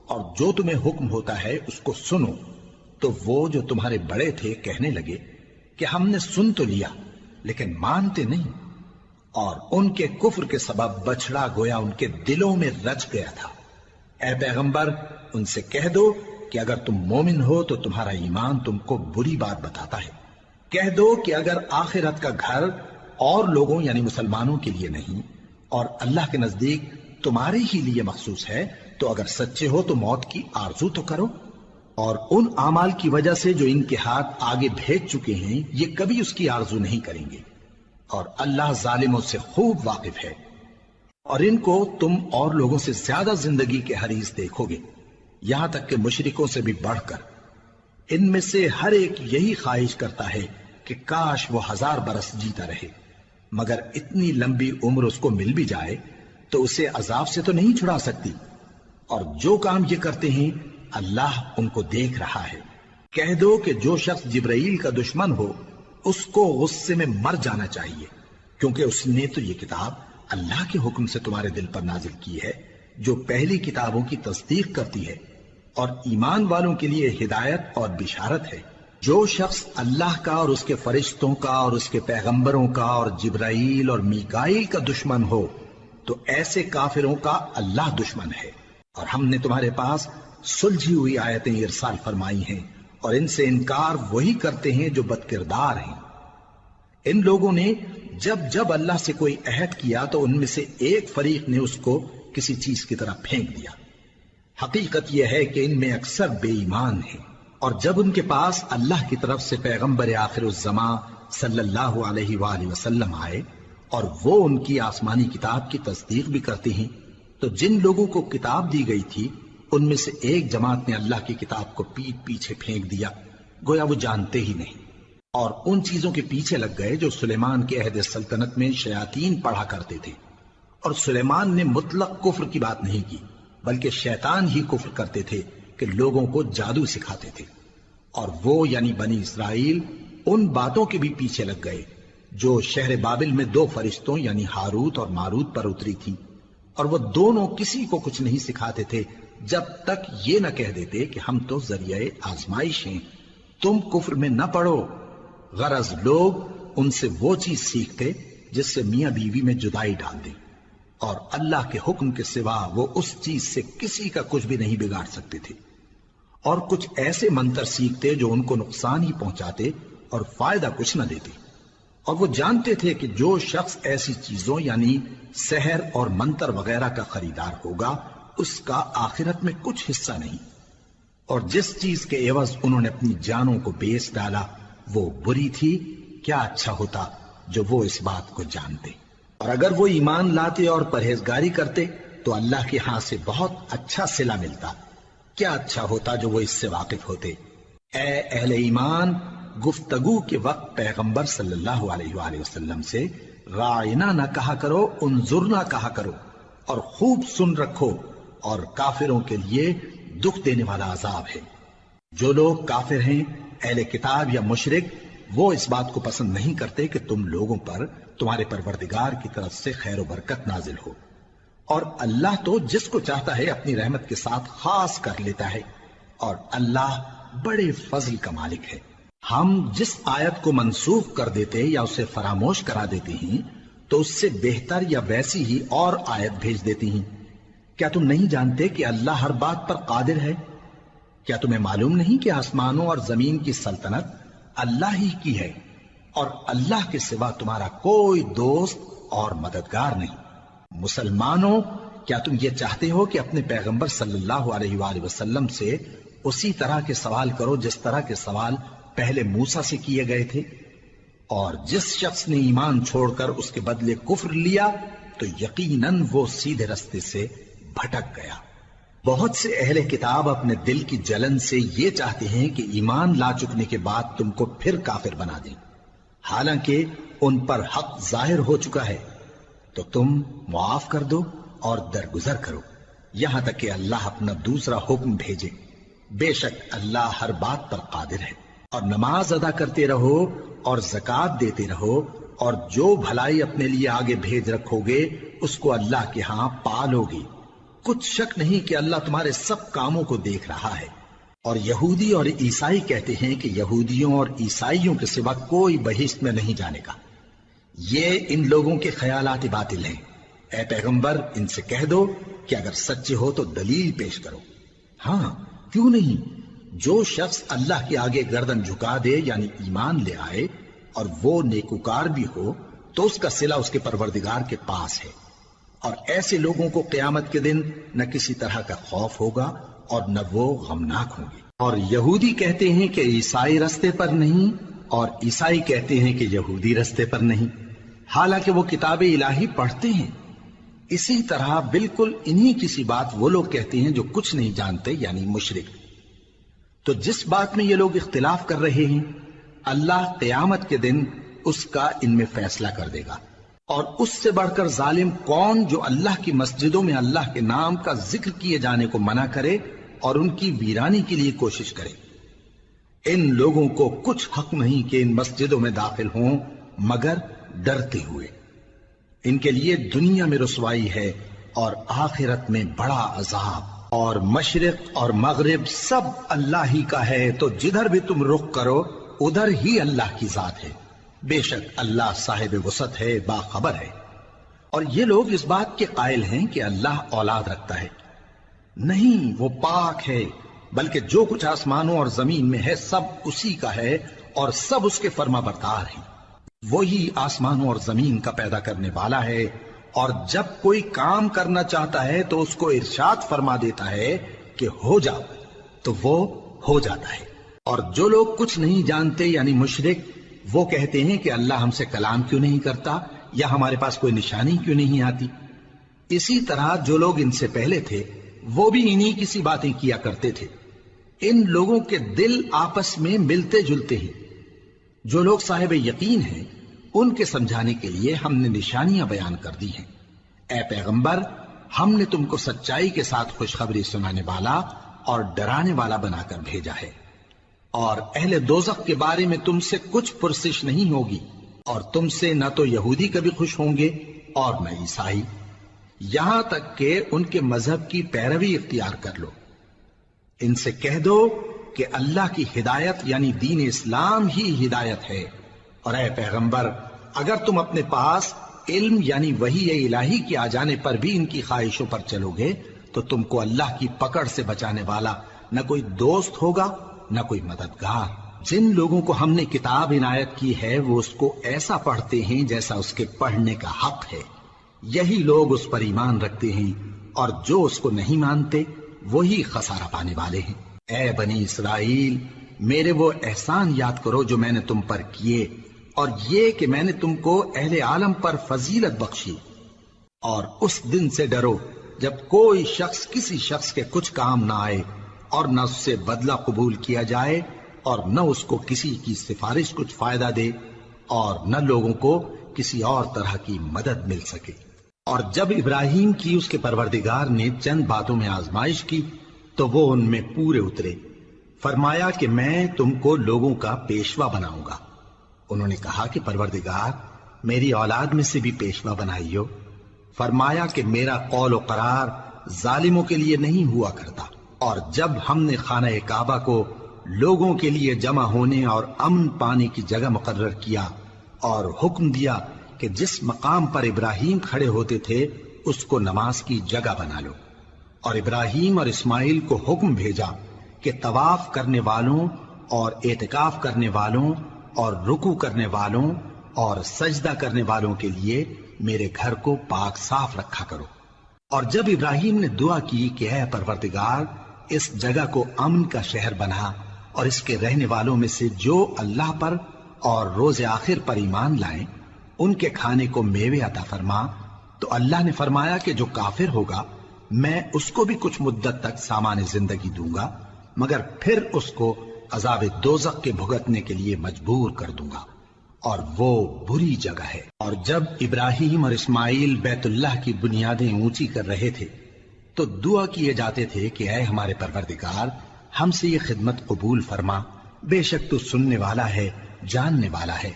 Speaker 1: اور جو تمہیں حکم ہوتا ہے اس کو سنو، تو وہ جو تمہارے بڑے تھے کہنے لگے کہ ہم نے سن تو لیا لیکن مانتے نہیں، اور ان کے کفر کے سبب بچڑا گویا ان کے دلوں میں رچ گیا تھا۔ اے پیغمبر ان سے کہہ دو کہ اگر تم مومن ہو تو تمہارا ایمان تم کو بری بات بتاتا ہے۔ کہہ دو کہ اگر آخرت کا گھر اور لوگوں یعنی مسلمانوں کے لیے نہیں اور اللہ کے نزدیک تمہارے ہی لیے مخصوص ہے تو اگر سچے ہو تو موت کی آرزو تو کرو، اور ان اعمال کی وجہ سے جو ان کے ہاتھ آگے بھیج چکے ہیں یہ کبھی اس کی آرزو نہیں کریں گے، اور اللہ ظالموں سے خوب واقف ہے۔ اور ان کو تم اور لوگوں سے زیادہ زندگی کے حریص دیکھو گے، یہاں تک کہ مشرکوں سے بھی بڑھ کر۔ ان میں سے ہر ایک یہی خواہش کرتا ہے کہ کاش وہ 1000 برس جیتا رہے، مگر اتنی لمبی عمر اس کو مل بھی جائے تو اسے عذاب سے تو نہیں چھڑا سکتی، اور جو کام یہ کرتے ہیں اللہ ان کو دیکھ رہا ہے۔ کہہ دو کہ جو شخص جبرائیل کا دشمن ہو اس کو غصے میں مر جانا چاہیے، کیونکہ اس نے تو یہ کتاب اللہ کے حکم سے تمہارے دل پر نازل کی ہے جو پہلی کتابوں کی تصدیق کرتی ہے اور ایمان والوں کے لیے ہدایت اور بشارت ہے۔ جو شخص اللہ کا اور اس کے فرشتوں کا اور اس کے پیغمبروں کا اور جبرائیل اور میکائیل کا دشمن ہو تو ایسے کافروں کا اللہ دشمن ہے۔ اور ہم نے تمہارے پاس سلجھی ہوئی آیتیں ارسال فرمائی ہیں، اور ان سے انکار وہی کرتے ہیں جو بد کردار ہیں۔ ان لوگوں نے جب جب اللہ سے کوئی عہد کیا تو ان میں سے ایک فریق نے اس کو کسی چیز کی طرح پھینک دیا۔ حقیقت یہ ہے کہ ان میں اکثر بے ایمان ہیں، اور جب ان کے پاس اللہ کی طرف سے پیغمبر آخر الزمان صلی اللہ علیہ وآلہ وسلم آئے اور وہ ان کی آسمانی کتاب کی تصدیق بھی کرتے ہیں، تو جن لوگوں کو کتاب دی گئی تھی ان میں سے ایک جماعت نے اللہ کی کتاب کو پیٹ پیچھے پھینک دیا، گویا وہ جانتے ہی نہیں، اور ان چیزوں کے پیچھے لگ گئے جو سلیمان کے عہد سلطنت میں شیاطین پڑھا کرتے تھے۔ اور سلیمان نے مطلق کفر کی بات نہیں کی، بلکہ شیطان ہی کفر کرتے تھے کہ لوگوں کو جادو سکھاتے تھے، اور وہ یعنی بنی اسرائیل ان باتوں کے بھی پیچھے لگ گئے جو شہر بابل میں 2 فرشتوں یعنی ہاروت اور ماروت پر اتری تھی، اور وہ دونوں کسی کو کچھ نہیں سکھاتے تھے جب تک یہ نہ کہہ دیتے کہ ہم تو ذریعہ آزمائش ہیں، تم کفر میں نہ پڑو۔ غرض لوگ ان سے وہ چیز سیکھتے جس سے میاں بیوی میں جدائی ڈال دیں، اور اللہ کے حکم کے سوا وہ اس چیز سے کسی کا کچھ بھی نہیں بگاڑ سکتے تھے، اور کچھ ایسے منتر سیکھتے جو ان کو نقصان ہی پہنچاتے اور فائدہ کچھ نہ دیتے۔ اور وہ جانتے تھے کہ جو شخص ایسی چیزوں یعنی سحر اور منتر وغیرہ کا خریدار ہوگا اس کا آخرت میں کچھ حصہ نہیں، اور جس چیز کے عوض انہوں نے اپنی جانوں کو بیچ ڈالا وہ بری تھی، کیا اچھا ہوتا جو وہ اس بات کو جانتے۔ اور اگر وہ ایمان لاتے اور پرہیزگاری کرتے تو اللہ کے ہاں سے بہت اچھا صلہ ملتا، کیا اچھا ہوتا جو وہ اس سے واقف ہوتے۔ اے اہل ایمان، گفتگو کے وقت پیغمبر صلی اللہ علیہ وآلہ وسلم سے رائنا نہ کہا کرو، انظرنا کہا کرو، اور خوب سن رکھو، اور کافروں کے لیے دکھ دینے والا عذاب ہے۔ جو لوگ کافر ہیں، اہل کتاب یا مشرک، وہ اس بات کو پسند نہیں کرتے کہ تم لوگوں پر تمہارے پروردگار کی طرف سے خیر و برکت نازل ہو، اور اللہ تو جس کو چاہتا ہے اپنی رحمت کے ساتھ خاص کر لیتا ہے، اور اللہ بڑے فضل کا مالک ہے۔ ہم جس آیت کو منسوخ کر دیتے یا اسے فراموش کرا دیتے ہیں تو اس سے بہتر یا ویسی ہی اور آیت بھیج دیتی ہیں۔ کیا تم نہیں جانتے کہ اللہ ہر بات پر قادر ہے؟ کیا تمہیں معلوم نہیں کہ آسمانوں اور زمین کی سلطنت اللہ ہی کی ہے اور اللہ کے سوا تمہارا کوئی دوست اور مددگار نہیں؟ مسلمانوں، کیا تم یہ چاہتے ہو کہ اپنے پیغمبر صلی اللہ علیہ وآلہ وسلم سے اسی طرح کے سوال کرو جس طرح کے سوال پہلے موسیٰ سے کیے گئے تھے؟ اور جس شخص نے ایمان چھوڑ کر اس کے بدلے کفر لیا تو یقیناً وہ سیدھے رستے سے بھٹک گیا۔ بہت سے اہل کتاب اپنے دل کی جلن سے یہ چاہتے ہیں کہ ایمان لا چکنے کے بعد تم کو پھر کافر بنا دیں، حالانکہ ان پر حق ظاہر ہو چکا ہے۔ تو تم معاف کر دو اور درگزر کرو یہاں تک کہ اللہ اپنا دوسرا حکم بھیجے۔ بے شک اللہ ہر بات پر قادر ہے۔ اور نماز ادا کرتے رہو اور زکوٰۃ دیتے رہو، اور جو بھلائی اپنے لیے آگے بھیج رکھو گے اس کو اللہ کے ہاں پالو گے۔ کچھ شک نہیں کہ اللہ تمہارے سب کاموں کو دیکھ رہا ہے۔ اور یہودی اور عیسائی کہتے ہیں کہ یہودیوں اور عیسائیوں کے سوا کوئی بہشت میں نہیں جانے گا۔ یہ ان لوگوں کے خیالات باطل ہیں۔ اے پیغمبر، ان سے کہہ دو کہ اگر سچے ہو تو دلیل پیش کرو۔ ہاں، کیوں نہیں؟ جو شخص اللہ کے آگے گردن جھکا دے یعنی ایمان لے آئے اور وہ نیکوکار بھی ہو تو اس کا صلہ اس کے پروردگار کے پاس ہے۔ اور ایسے لوگوں کو قیامت کے دن نہ کسی طرح کا خوف ہوگا اور نہ وہ غمناک ہوں گے۔ اور یہودی کہتے ہیں کہ عیسائی رستے پر نہیں، اور عیسائی کہتے ہیں کہ یہودی رستے پر نہیں، حالانکہ وہ کتاب الہی پڑھتے ہیں۔ اسی طرح بالکل انہی کسی بات وہ لوگ کہتے ہیں جو کچھ نہیں جانتے یعنی مشرک۔ تو جس بات میں یہ لوگ اختلاف کر رہے ہیں اللہ قیامت کے دن اس کا ان میں فیصلہ کر دے گا۔ اور اس سے بڑھ کر ظالم کون جو اللہ کی مسجدوں میں اللہ کے نام کا ذکر کیے جانے کو منع کرے اور ان کی ویرانی کے لیے کوشش کرے۔ ان لوگوں کو کچھ حق نہیں کہ ان مسجدوں میں داخل ہوں مگر ڈرتے ہوئے۔ ان کے لیے دنیا میں رسوائی ہے اور آخرت میں بڑا عذاب۔ اور مشرق اور مغرب سب اللہ ہی کا ہے، تو جدھر بھی تم رخ کرو ادھر ہی اللہ کی ذات ہے۔ بے شک اللہ صاحب وسعت ہے، باخبر ہے۔ اور یہ لوگ اس بات کے قائل ہیں کہ اللہ اولاد رکھتا ہے۔ نہیں، وہ پاک ہے، بلکہ جو کچھ آسمانوں اور زمین میں ہے سب اسی کا ہے اور سب اس کے فرما بردار ہیں۔ وہی آسمانوں اور زمین کا پیدا کرنے والا ہے، اور جب کوئی کام کرنا چاہتا ہے تو اس کو ارشاد فرما دیتا ہے کہ ہو جاؤ، تو وہ ہو جاتا ہے۔ اور جو لوگ کچھ نہیں جانتے یعنی مشرک، وہ کہتے ہیں کہ اللہ ہم سے کلام کیوں نہیں کرتا یا ہمارے پاس کوئی نشانی کیوں نہیں آتی۔ اسی طرح جو لوگ ان سے پہلے تھے وہ بھی انہی کسی باتیں کیا کرتے تھے۔ ان لوگوں کے دل آپس میں ملتے جلتے ہیں۔ جو لوگ صاحب یقین ہیں ان کے سمجھانے کے لیے ہم نے نشانیاں بیان کر دی ہیں۔ اے پیغمبر، ہم نے تم کو سچائی کے ساتھ خوشخبری سنانے والا اور ڈرانے والا بنا کر بھیجا ہے۔ اور اہل دوزخ کے بارے میں تم سے کچھ پرسش نہیں ہوگی، اور تم سے نہ تو یہودی کبھی خوش ہوں گے اور نہ عیسائی، یہاں تک کہ ان کے مذہب کی پیروی اختیار کر لو۔ ان سے کہہ دو کہ اللہ کی ہدایت یعنی دین اسلام ہی ہدایت ہے۔ اور اے پیغمبر، اگر تم اپنے پاس علم یعنی وحی الہی کے آ جانے پر بھی ان کی خواہشوں پر چلو گے تو تم کو اللہ کی پکڑ سے بچانے والا نہ کوئی دوست ہوگا نہ کوئی مددگار۔ جن لوگوں کو ہم نے کتاب عنایت کی ہے وہ اس کو ایسا پڑھتے ہیں جیسا اس کے پڑھنے کا حق ہے، یہی لوگ اس پر ایمان رکھتے ہیں، اور جو اس کو نہیں مانتے وہی خسارہ پانے والے ہیں۔ اے بنی اسرائیل، میرے وہ احسان یاد کرو جو میں نے تم پر کیے، اور یہ کہ میں نے تم کو اہل عالم پر فضیلت بخشی۔ اور اس دن سے ڈرو جب کوئی شخص کسی شخص کے کچھ کام نہ آئے اور نہ اس سے بدلہ قبول کیا جائے اور نہ اس کو کسی کی سفارش کچھ فائدہ دے اور نہ لوگوں کو کسی اور طرح کی مدد مل سکے۔ اور جب ابراہیم کی اس کے پروردگار نے چند باتوں میں آزمائش کی تو وہ ان میں پورے اترے۔ فرمایا کہ میں تم کو لوگوں کا پیشوا بناؤں گا۔ انہوں نے کہا کہ پروردگار، میری اولاد میں سے بھی پیشوا بنائیو۔ فرمایا کہ میرا قول و قرار ظالموں کے لیے نہیں ہوا کرتا۔ اور جب ہم نے خانہ کعبہ کو لوگوں کے لیے جمع ہونے اور امن پانے کی جگہ مقرر کیا اور حکم دیا کہ جس مقام پر ابراہیم کھڑے ہوتے تھے اس کو نماز کی جگہ بنا لو، اور ابراہیم اور اسماعیل کو حکم بھیجا کہ طواف کرنے والوں اور اعتکاف کرنے والوں اور رکوع کرنے والوں اور سجدہ کرنے والوں کے لیے میرے گھر کو پاک صاف رکھا کرو۔ اور جب ابراہیم نے دعا کی کہ اے پروردگار اس جگہ کو امن کا شہر بنا اور اس کے رہنے والوں میں سے جو اللہ پر اور روز آخر پر ایمان لائیں ان کے کھانے کو میوے عطا فرما، تو اللہ نے فرمایا کہ جو کافر ہوگا میں اس کو بھی کچھ مدت تک سامان زندگی دوں گا، مگر پھر اس کو عذاب دوزخ کے بھگتنے کے لیے مجبور کر دوں گا، اور وہ بری جگہ ہے۔ اور جب ابراہیم اور اسماعیل بیت اللہ کی بنیادیں اونچی کر رہے تھے تو دعا کیے جاتے تھے کہ اے ہمارے پروردگار ہم سے یہ خدمت قبول فرما، بے شک تو سننے والا ہے، جاننے والا ہے۔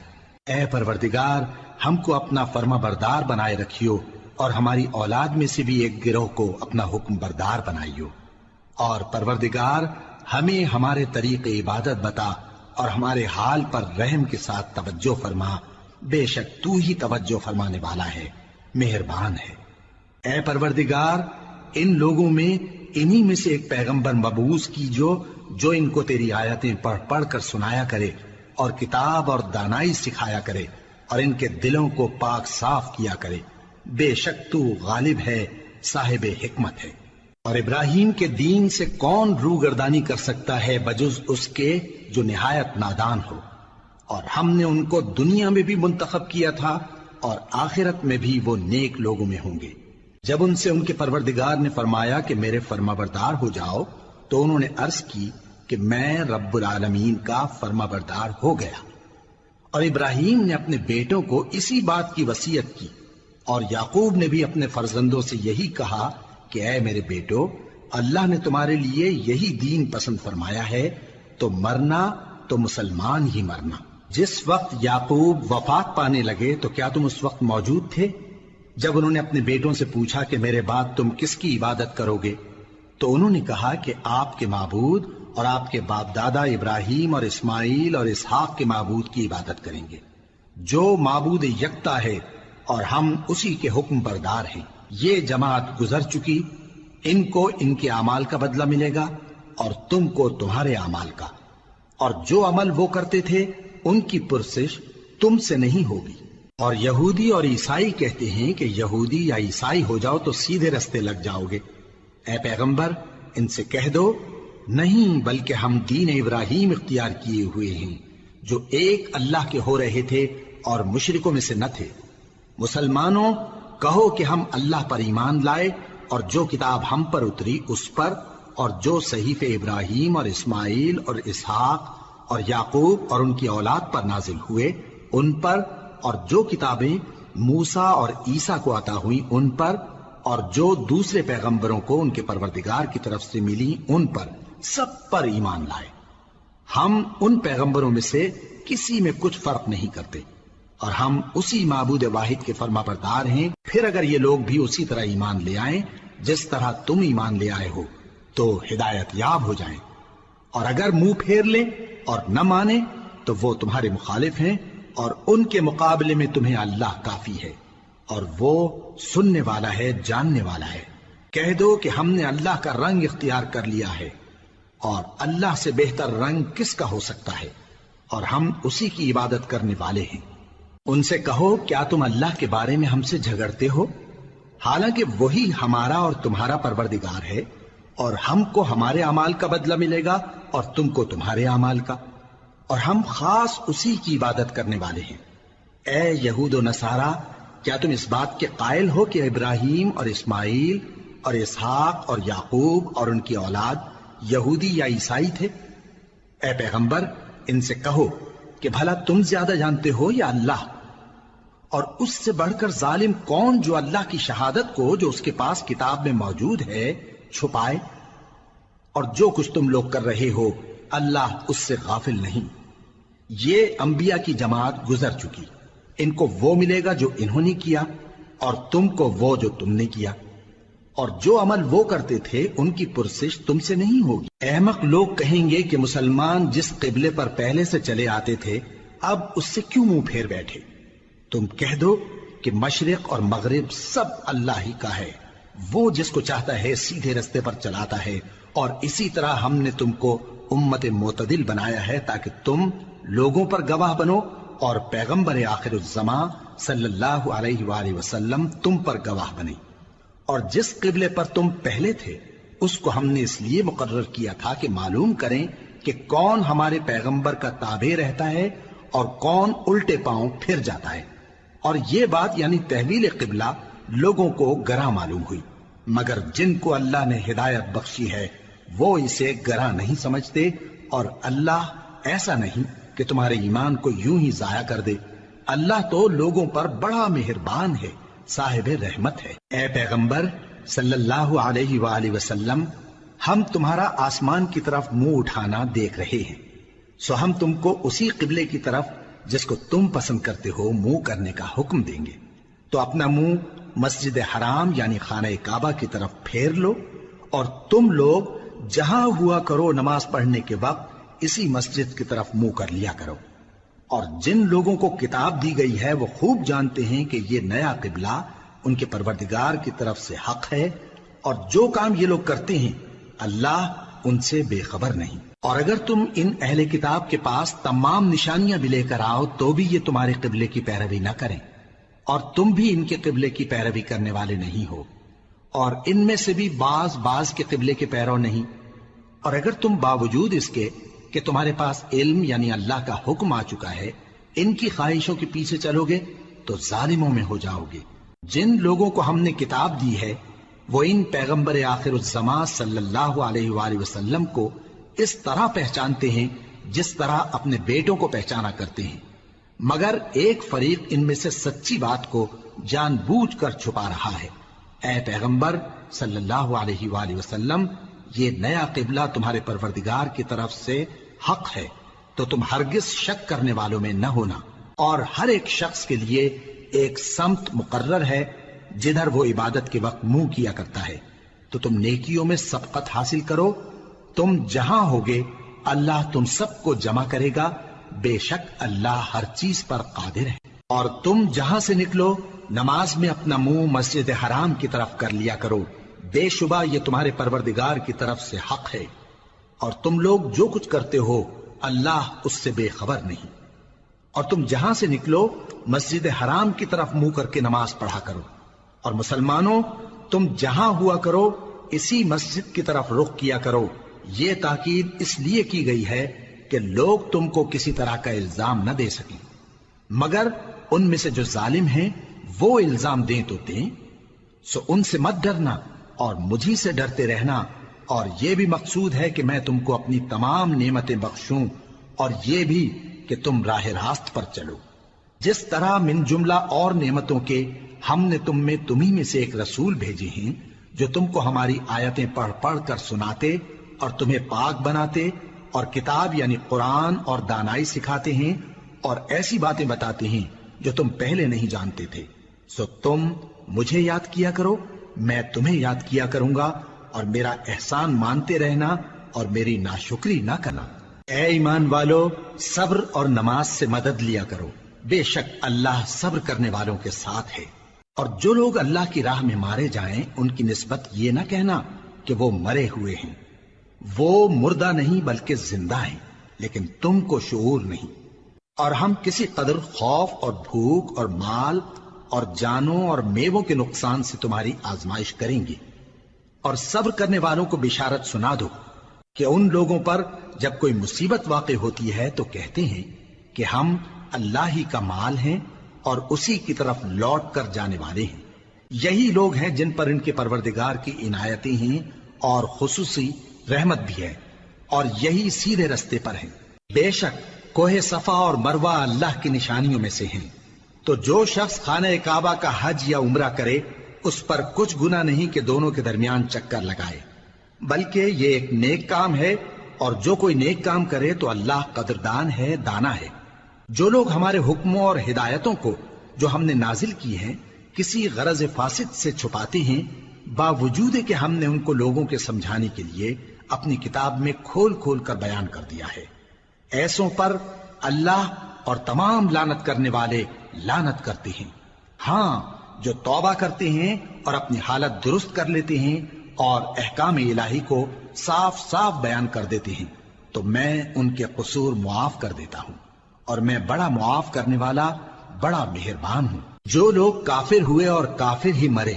Speaker 1: اے پروردگار ہم کو اپنا فرما بردار بنائے رکھیو، اور ہماری اولاد میں سے بھی ایک گروہ کو اپنا حکم بردار بنائیو، اور پروردگار ہمیں ہمارے طریق عبادت بتا اور ہمارے حال پر رحم کے ساتھ توجہ فرما، بے شک تو ہی توجہ فرمانے والا ہے، مہربان ہے۔ اے پروردگار ان لوگوں میں انہی میں سے ایک پیغمبر مبعوث کیجو جو ان کو تیری آیتیں پڑھ پڑھ کر سنایا کرے اور کتاب اور دانائی سکھایا کرے اور ان کے دلوں کو پاک صاف کیا کرے، بے شک تو غالب ہے، صاحب حکمت ہے۔ اور ابراہیم کے دین سے کون روگردانی کر سکتا ہے بجز اس کے جو نہایت نادان ہو، اور ہم نے ان کو دنیا میں بھی منتخب کیا تھا اور آخرت میں بھی وہ نیک لوگوں میں ہوں گے۔ جب ان سے ان کے پروردگار نے فرمایا کہ میرے فرما بردار ہو جاؤ تو انہوں نے عرض کی کہ میں رب العالمین کا فرما بردار ہو گیا۔ اور ابراہیم نے اپنے بیٹوں کو اسی بات کی وصیت کی، اور یعقوب نے بھی اپنے فرزندوں سے یہی کہا کہ اے میرے بیٹو، اللہ نے تمہارے لیے یہی دین پسند فرمایا ہے، تو مرنا تو مسلمان ہی مرنا۔ جس وقت یعقوب وفات پانے لگے تو کیا تم اس وقت موجود تھے جب انہوں نے اپنے بیٹوں سے پوچھا کہ میرے بعد تم کس کی عبادت کرو گے؟ تو انہوں نے کہا کہ آپ کے معبود اور آپ کے باپ دادا ابراہیم اور اسماعیل اور اسحاق کے معبود کی عبادت کریں گے، جو معبود یکتا ہے اور ہم اسی کے حکم بردار ہیں۔ یہ جماعت گزر چکی، ان کو ان کے اعمال کا بدلہ ملے گا اور تم کو تمہارے اعمال کا، اور جو عمل وہ کرتے تھے ان کی پرسش تم سے نہیں ہوگی۔ اور یہودی اور عیسائی کہتے ہیں کہ یہودی یا عیسائی ہو جاؤ تو سیدھے رستے لگ جاؤ گے۔ اے پیغمبر ان سے کہہ دو نہیں، بلکہ ہم دین ابراہیم اختیار کیے ہوئے ہیں جو ایک اللہ کے ہو رہے تھے اور مشرکوں میں سے نہ تھے۔ مسلمانوں کہو کہ ہم اللہ پر ایمان لائے اور جو کتاب ہم پر اتری اس پر، اور جو صحیفے ابراہیم اور اسماعیل اور اسحاق اور یعقوب اور ان کی اولاد پر نازل ہوئے ان پر، اور جو کتابیں موسیٰ اور عیسیٰ کو عطا ہوئیں ان پر، اور جو دوسرے پیغمبروں کو ان کے پروردگار کی طرف سے ملی ان پر، سب پر ایمان لائے۔ ہم ان پیغمبروں میں سے کسی میں کچھ فرق نہیں کرتے، اور ہم اسی معبود واحد کے فرما بردار ہیں۔ پھر اگر یہ لوگ بھی اسی طرح ایمان لے آئیں جس طرح تم ایمان لے آئے ہو تو ہدایت یاب ہو جائیں، اور اگر منہ پھیر لیں اور نہ مانیں تو وہ تمہارے مخالف ہیں، اور ان کے مقابلے میں تمہیں اللہ کافی ہے، اور وہ سننے والا ہے، جاننے والا ہے۔ کہہ دو کہ ہم نے اللہ کا رنگ اختیار کر لیا ہے، اور اللہ سے بہتر رنگ کس کا ہو سکتا ہے، اور ہم اسی کی عبادت کرنے والے ہیں۔ ان سے کہو کیا تم اللہ کے بارے میں ہم سے جھگڑتے ہو، حالانکہ وہی ہمارا اور تمہارا پروردگار ہے، اور ہم کو ہمارے اعمال کا بدلہ ملے گا اور تم کو تمہارے اعمال کا، اور ہم خاص اسی کی عبادت کرنے والے ہیں۔ اے یہود و نصارا، کیا تم اس بات کے قائل ہو کہ ابراہیم اور اسماعیل اور اسحاق اور یعقوب اور ان کی اولاد یہودی یا عیسائی تھے؟ اے پیغمبر ان سے کہو کہ بھلا تم زیادہ جانتے ہو یا اللہ؟ اور اس سے بڑھ کر ظالم کون جو اللہ کی شہادت کو جو اس کے پاس کتاب میں موجود ہے چھپائے؟ اور جو کچھ تم لوگ کر رہے ہو اللہ اس سے غافل نہیں۔ یہ انبیاء کی جماعت گزر چکی، ان کو وہ ملے گا جو انہوں نے کیا، اور تم کو وہ جو تم نے کیا۔ اور جو عمل وہ کرتے تھے ان کی پرسش تم سے نہیں ہوگی۔ احمق لوگ کہیں گے کہ مسلمان جس قبلے پر پہلے سے چلے آتے تھے اب اس سے کیوں منہ پھیر بیٹھے؟ تم کہہ دو کہ مشرق اور مغرب سب اللہ ہی کا ہے، وہ جس کو چاہتا ہے سیدھے رستے پر چلاتا ہے، اور اسی طرح ہم نے تم کو امت معتدل بنایا ہے تاکہ تم لوگوں پر گواہ بنو اور پیغمبر آخر الزماں صلی اللہ علیہ وآلہ وسلم تم پر گواہ بنے۔ اور جس قبلے پر تم پہلے تھے اس کو ہم نے اس لیے مقرر کیا تھا کہ معلوم کریں کہ کون ہمارے پیغمبر کا تابع رہتا ہے اور کون الٹے پاؤں پھر جاتا ہے۔ اور یہ بات یعنی تحویل قبلہ لوگوں کو گراں معلوم ہوئی، مگر جن کو اللہ نے ہدایت بخشی ہے وہ اسے گراں نہیں سمجھتے، اور اللہ ایسا نہیں کہ تمہارے ایمان کو یوں ہی ضائع کر دے۔ اللہ تو لوگوں پر بڑا مہربان ہے، صاحب رحمت ہے۔ اے پیغمبر صلی اللہ علیہ وآلہ وسلم، ہم تمہارا آسمان کی طرف منہ اٹھانا دیکھ رہے ہیں، سو ہم تم کو اسی قبلے کی طرف جس کو تم پسند کرتے ہو منہ کرنے کا حکم دیں گے۔ تو اپنا منہ مسجد حرام یعنی خانہ کعبہ کی طرف پھیر لو، اور تم لوگ جہاں ہوا کرو نماز پڑھنے کے وقت اسی مسجد کی طرف منہ کر لیا کرو۔ اور جن لوگوں کو کتاب دی گئی ہے وہ خوب جانتے ہیں کہ یہ نیا قبلہ ان کے پروردگار کی طرف سے حق ہے، اور جو کام یہ لوگ کرتے ہیں اللہ ان سے بے خبر نہیں۔ اور اگر تم ان اہل کتاب کے پاس تمام نشانیاں بھی لے کر آؤ تو بھی یہ تمہارے قبلے کی پیروی نہ کریں، اور تم بھی ان کے قبلے کی پیروی کرنے والے نہیں ہو، اور ان میں سے بھی بعض کے قبلے کے پیرو نہیں۔ اور اگر تم باوجود اس کے کہ تمہارے پاس علم یعنی اللہ کا حکم آ چکا ہے ان کی خواہشوں کے پیچھے چلو گے تو ظالموں میں ہو جاؤ گے۔ جن لوگوں کو ہم نے کتاب دی ہے وہ ان پیغمبر آخر الزماں صلی اللہ علیہ وآلہ وسلم کو اس طرح پہچانتے ہیں جس طرح اپنے بیٹوں کو پہچانا کرتے ہیں، مگر ایک فریق ان میں سے سچی بات کو جان بوجھ کر چھپا رہا ہے۔ اے پیغمبر صلی اللہ علیہ وآلہ وسلم، یہ نیا قبلہ تمہارے پروردگار کی طرف سے حق ہے، تو تم ہرگز شک کرنے والوں میں نہ ہونا، اور ہر ایک شخص کے لیے ایک سمت مقرر ہے جدھر وہ عبادت کے وقت منہ کیا کرتا ہے، تو تم نیکیوں میں سبقت حاصل کرو۔ تم جہاں ہوگے اللہ تم سب کو جمع کرے گا، بے شک اللہ ہر چیز پر قادر ہے۔ اور تم جہاں سے نکلو نماز میں اپنا منہ مسجد حرام کی طرف کر لیا کرو، بے شبہ یہ تمہارے پروردگار کی طرف سے حق ہے، اور تم لوگ جو کچھ کرتے ہو اللہ اس سے بے خبر نہیں۔ اور تم جہاں سے نکلو مسجد حرام کی طرف منہ کر کے نماز پڑھا کرو، اور مسلمانوں تم جہاں ہوا کرو اسی مسجد کی طرف رخ کیا کرو۔ یہ تاکید اس لیے کی گئی ہے کہ لوگ تم کو کسی طرح کا الزام نہ دے سکیں، مگر ان میں سے جو ظالم ہیں وہ الزام دیں تو دیں، سو ان سے مت ڈرنا اور مجھی سے ڈرتے رہنا، اور یہ بھی مقصود ہے کہ میں تم کو اپنی تمام نعمتیں بخشوں، اور یہ بھی کہ تم راہ راست پر چلو۔ جس طرح من جملہ اور نعمتوں کے ہم نے تمہیں میں سے ایک رسول بھیجے ہیں جو تم کو ہماری آیتیں پڑھ پڑھ کر سناتے اور تمہیں پاک بناتے، اور کتاب یعنی قرآن اور دانائی سکھاتے ہیں، اور ایسی باتیں بتاتے ہیں جو تم پہلے نہیں جانتے تھے، سو تم مجھے یاد کیا کرو، میں تمہیں یاد کیا کروں گا، اور میرا احسان مانتے رہنا اور میری ناشکری نہ کرنا۔ اے ایمان والو، صبر اور نماز سے مدد لیا کرو، بے شک اللہ صبر کرنے والوں کے ساتھ ہے۔ اور جو لوگ اللہ کی راہ میں مارے جائیں ان کی نسبت یہ نہ کہنا کہ وہ مرے ہوئے ہیں، وہ مردہ نہیں بلکہ زندہ ہیں، لیکن تم کو شعور نہیں۔ اور ہم کسی قدر خوف اور بھوک اور مال اور جانوں اور میووں کے نقصان سے تمہاری آزمائش کریں گے، اور صبر کرنے والوں کو بشارت سنا دو کہ ان لوگوں پر جب کوئی مصیبت واقع ہوتی ہے تو کہتے ہیں کہ ہم اللہ ہی کا مال ہیں اور اسی کی طرف لوٹ کر جانے والے ہیں۔ یہی لوگ ہیں جن پر ان کے پروردگار کی عنایتیں ہیں اور خصوصی رحمت بھی ہے، اور یہی سیدھے رستے پر ہیں۔ بے شک کوہ صفا اور مروہ اللہ کی نشانیوں میں سے ہیں، تو جو شخص خانہ کعبہ کا حج یا عمرہ کرے اس پر کچھ گناہ نہیں کہ دونوں کے درمیان چکر لگائے، بلکہ یہ ایک نیک کام ہے، اور جو کوئی نیک کام کرے تو اللہ قدردان ہے، دانا ہے۔ جو لوگ ہمارے حکموں اور ہدایتوں کو جو ہم نے نازل کی ہیں کسی غرض فاسد سے چھپاتے ہیں باوجود کہ ہم نے ان کو لوگوں کے سمجھانے کے لیے اپنی کتاب میں کھول کھول کر بیان کر دیا ہے۔ ایسوں پر اللہ اور تمام لعنت کرنے والے لعنت کرتے ہیں۔ ہاں، جو توبہ کرتے ہیں اور اپنی حالت درست کر لیتے ہیں اور احکام الہی کو صاف صاف بیان کر دیتے ہیں تو میں ان کے قصور معاف کر دیتا ہوں، اور میں بڑا معاف کرنے والا بڑا مہربان ہوں۔ جو لوگ کافر ہوئے اور کافر ہی مرے،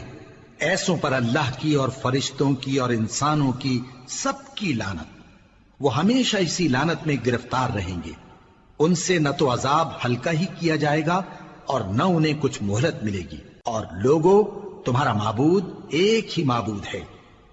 Speaker 1: ایسوں پر اللہ کی اور فرشتوں کی اور انسانوں کی سب کی لعنت، وہ ہمیشہ اسی لعنت میں گرفتار رہیں گے۔ ان سے نہ تو عذاب ہلکا ہی کیا جائے گا اور نہ انہیں کچھ مہلت ملے گی۔ اور لوگوں، تمہارا معبود ایک ہی معبود ہے،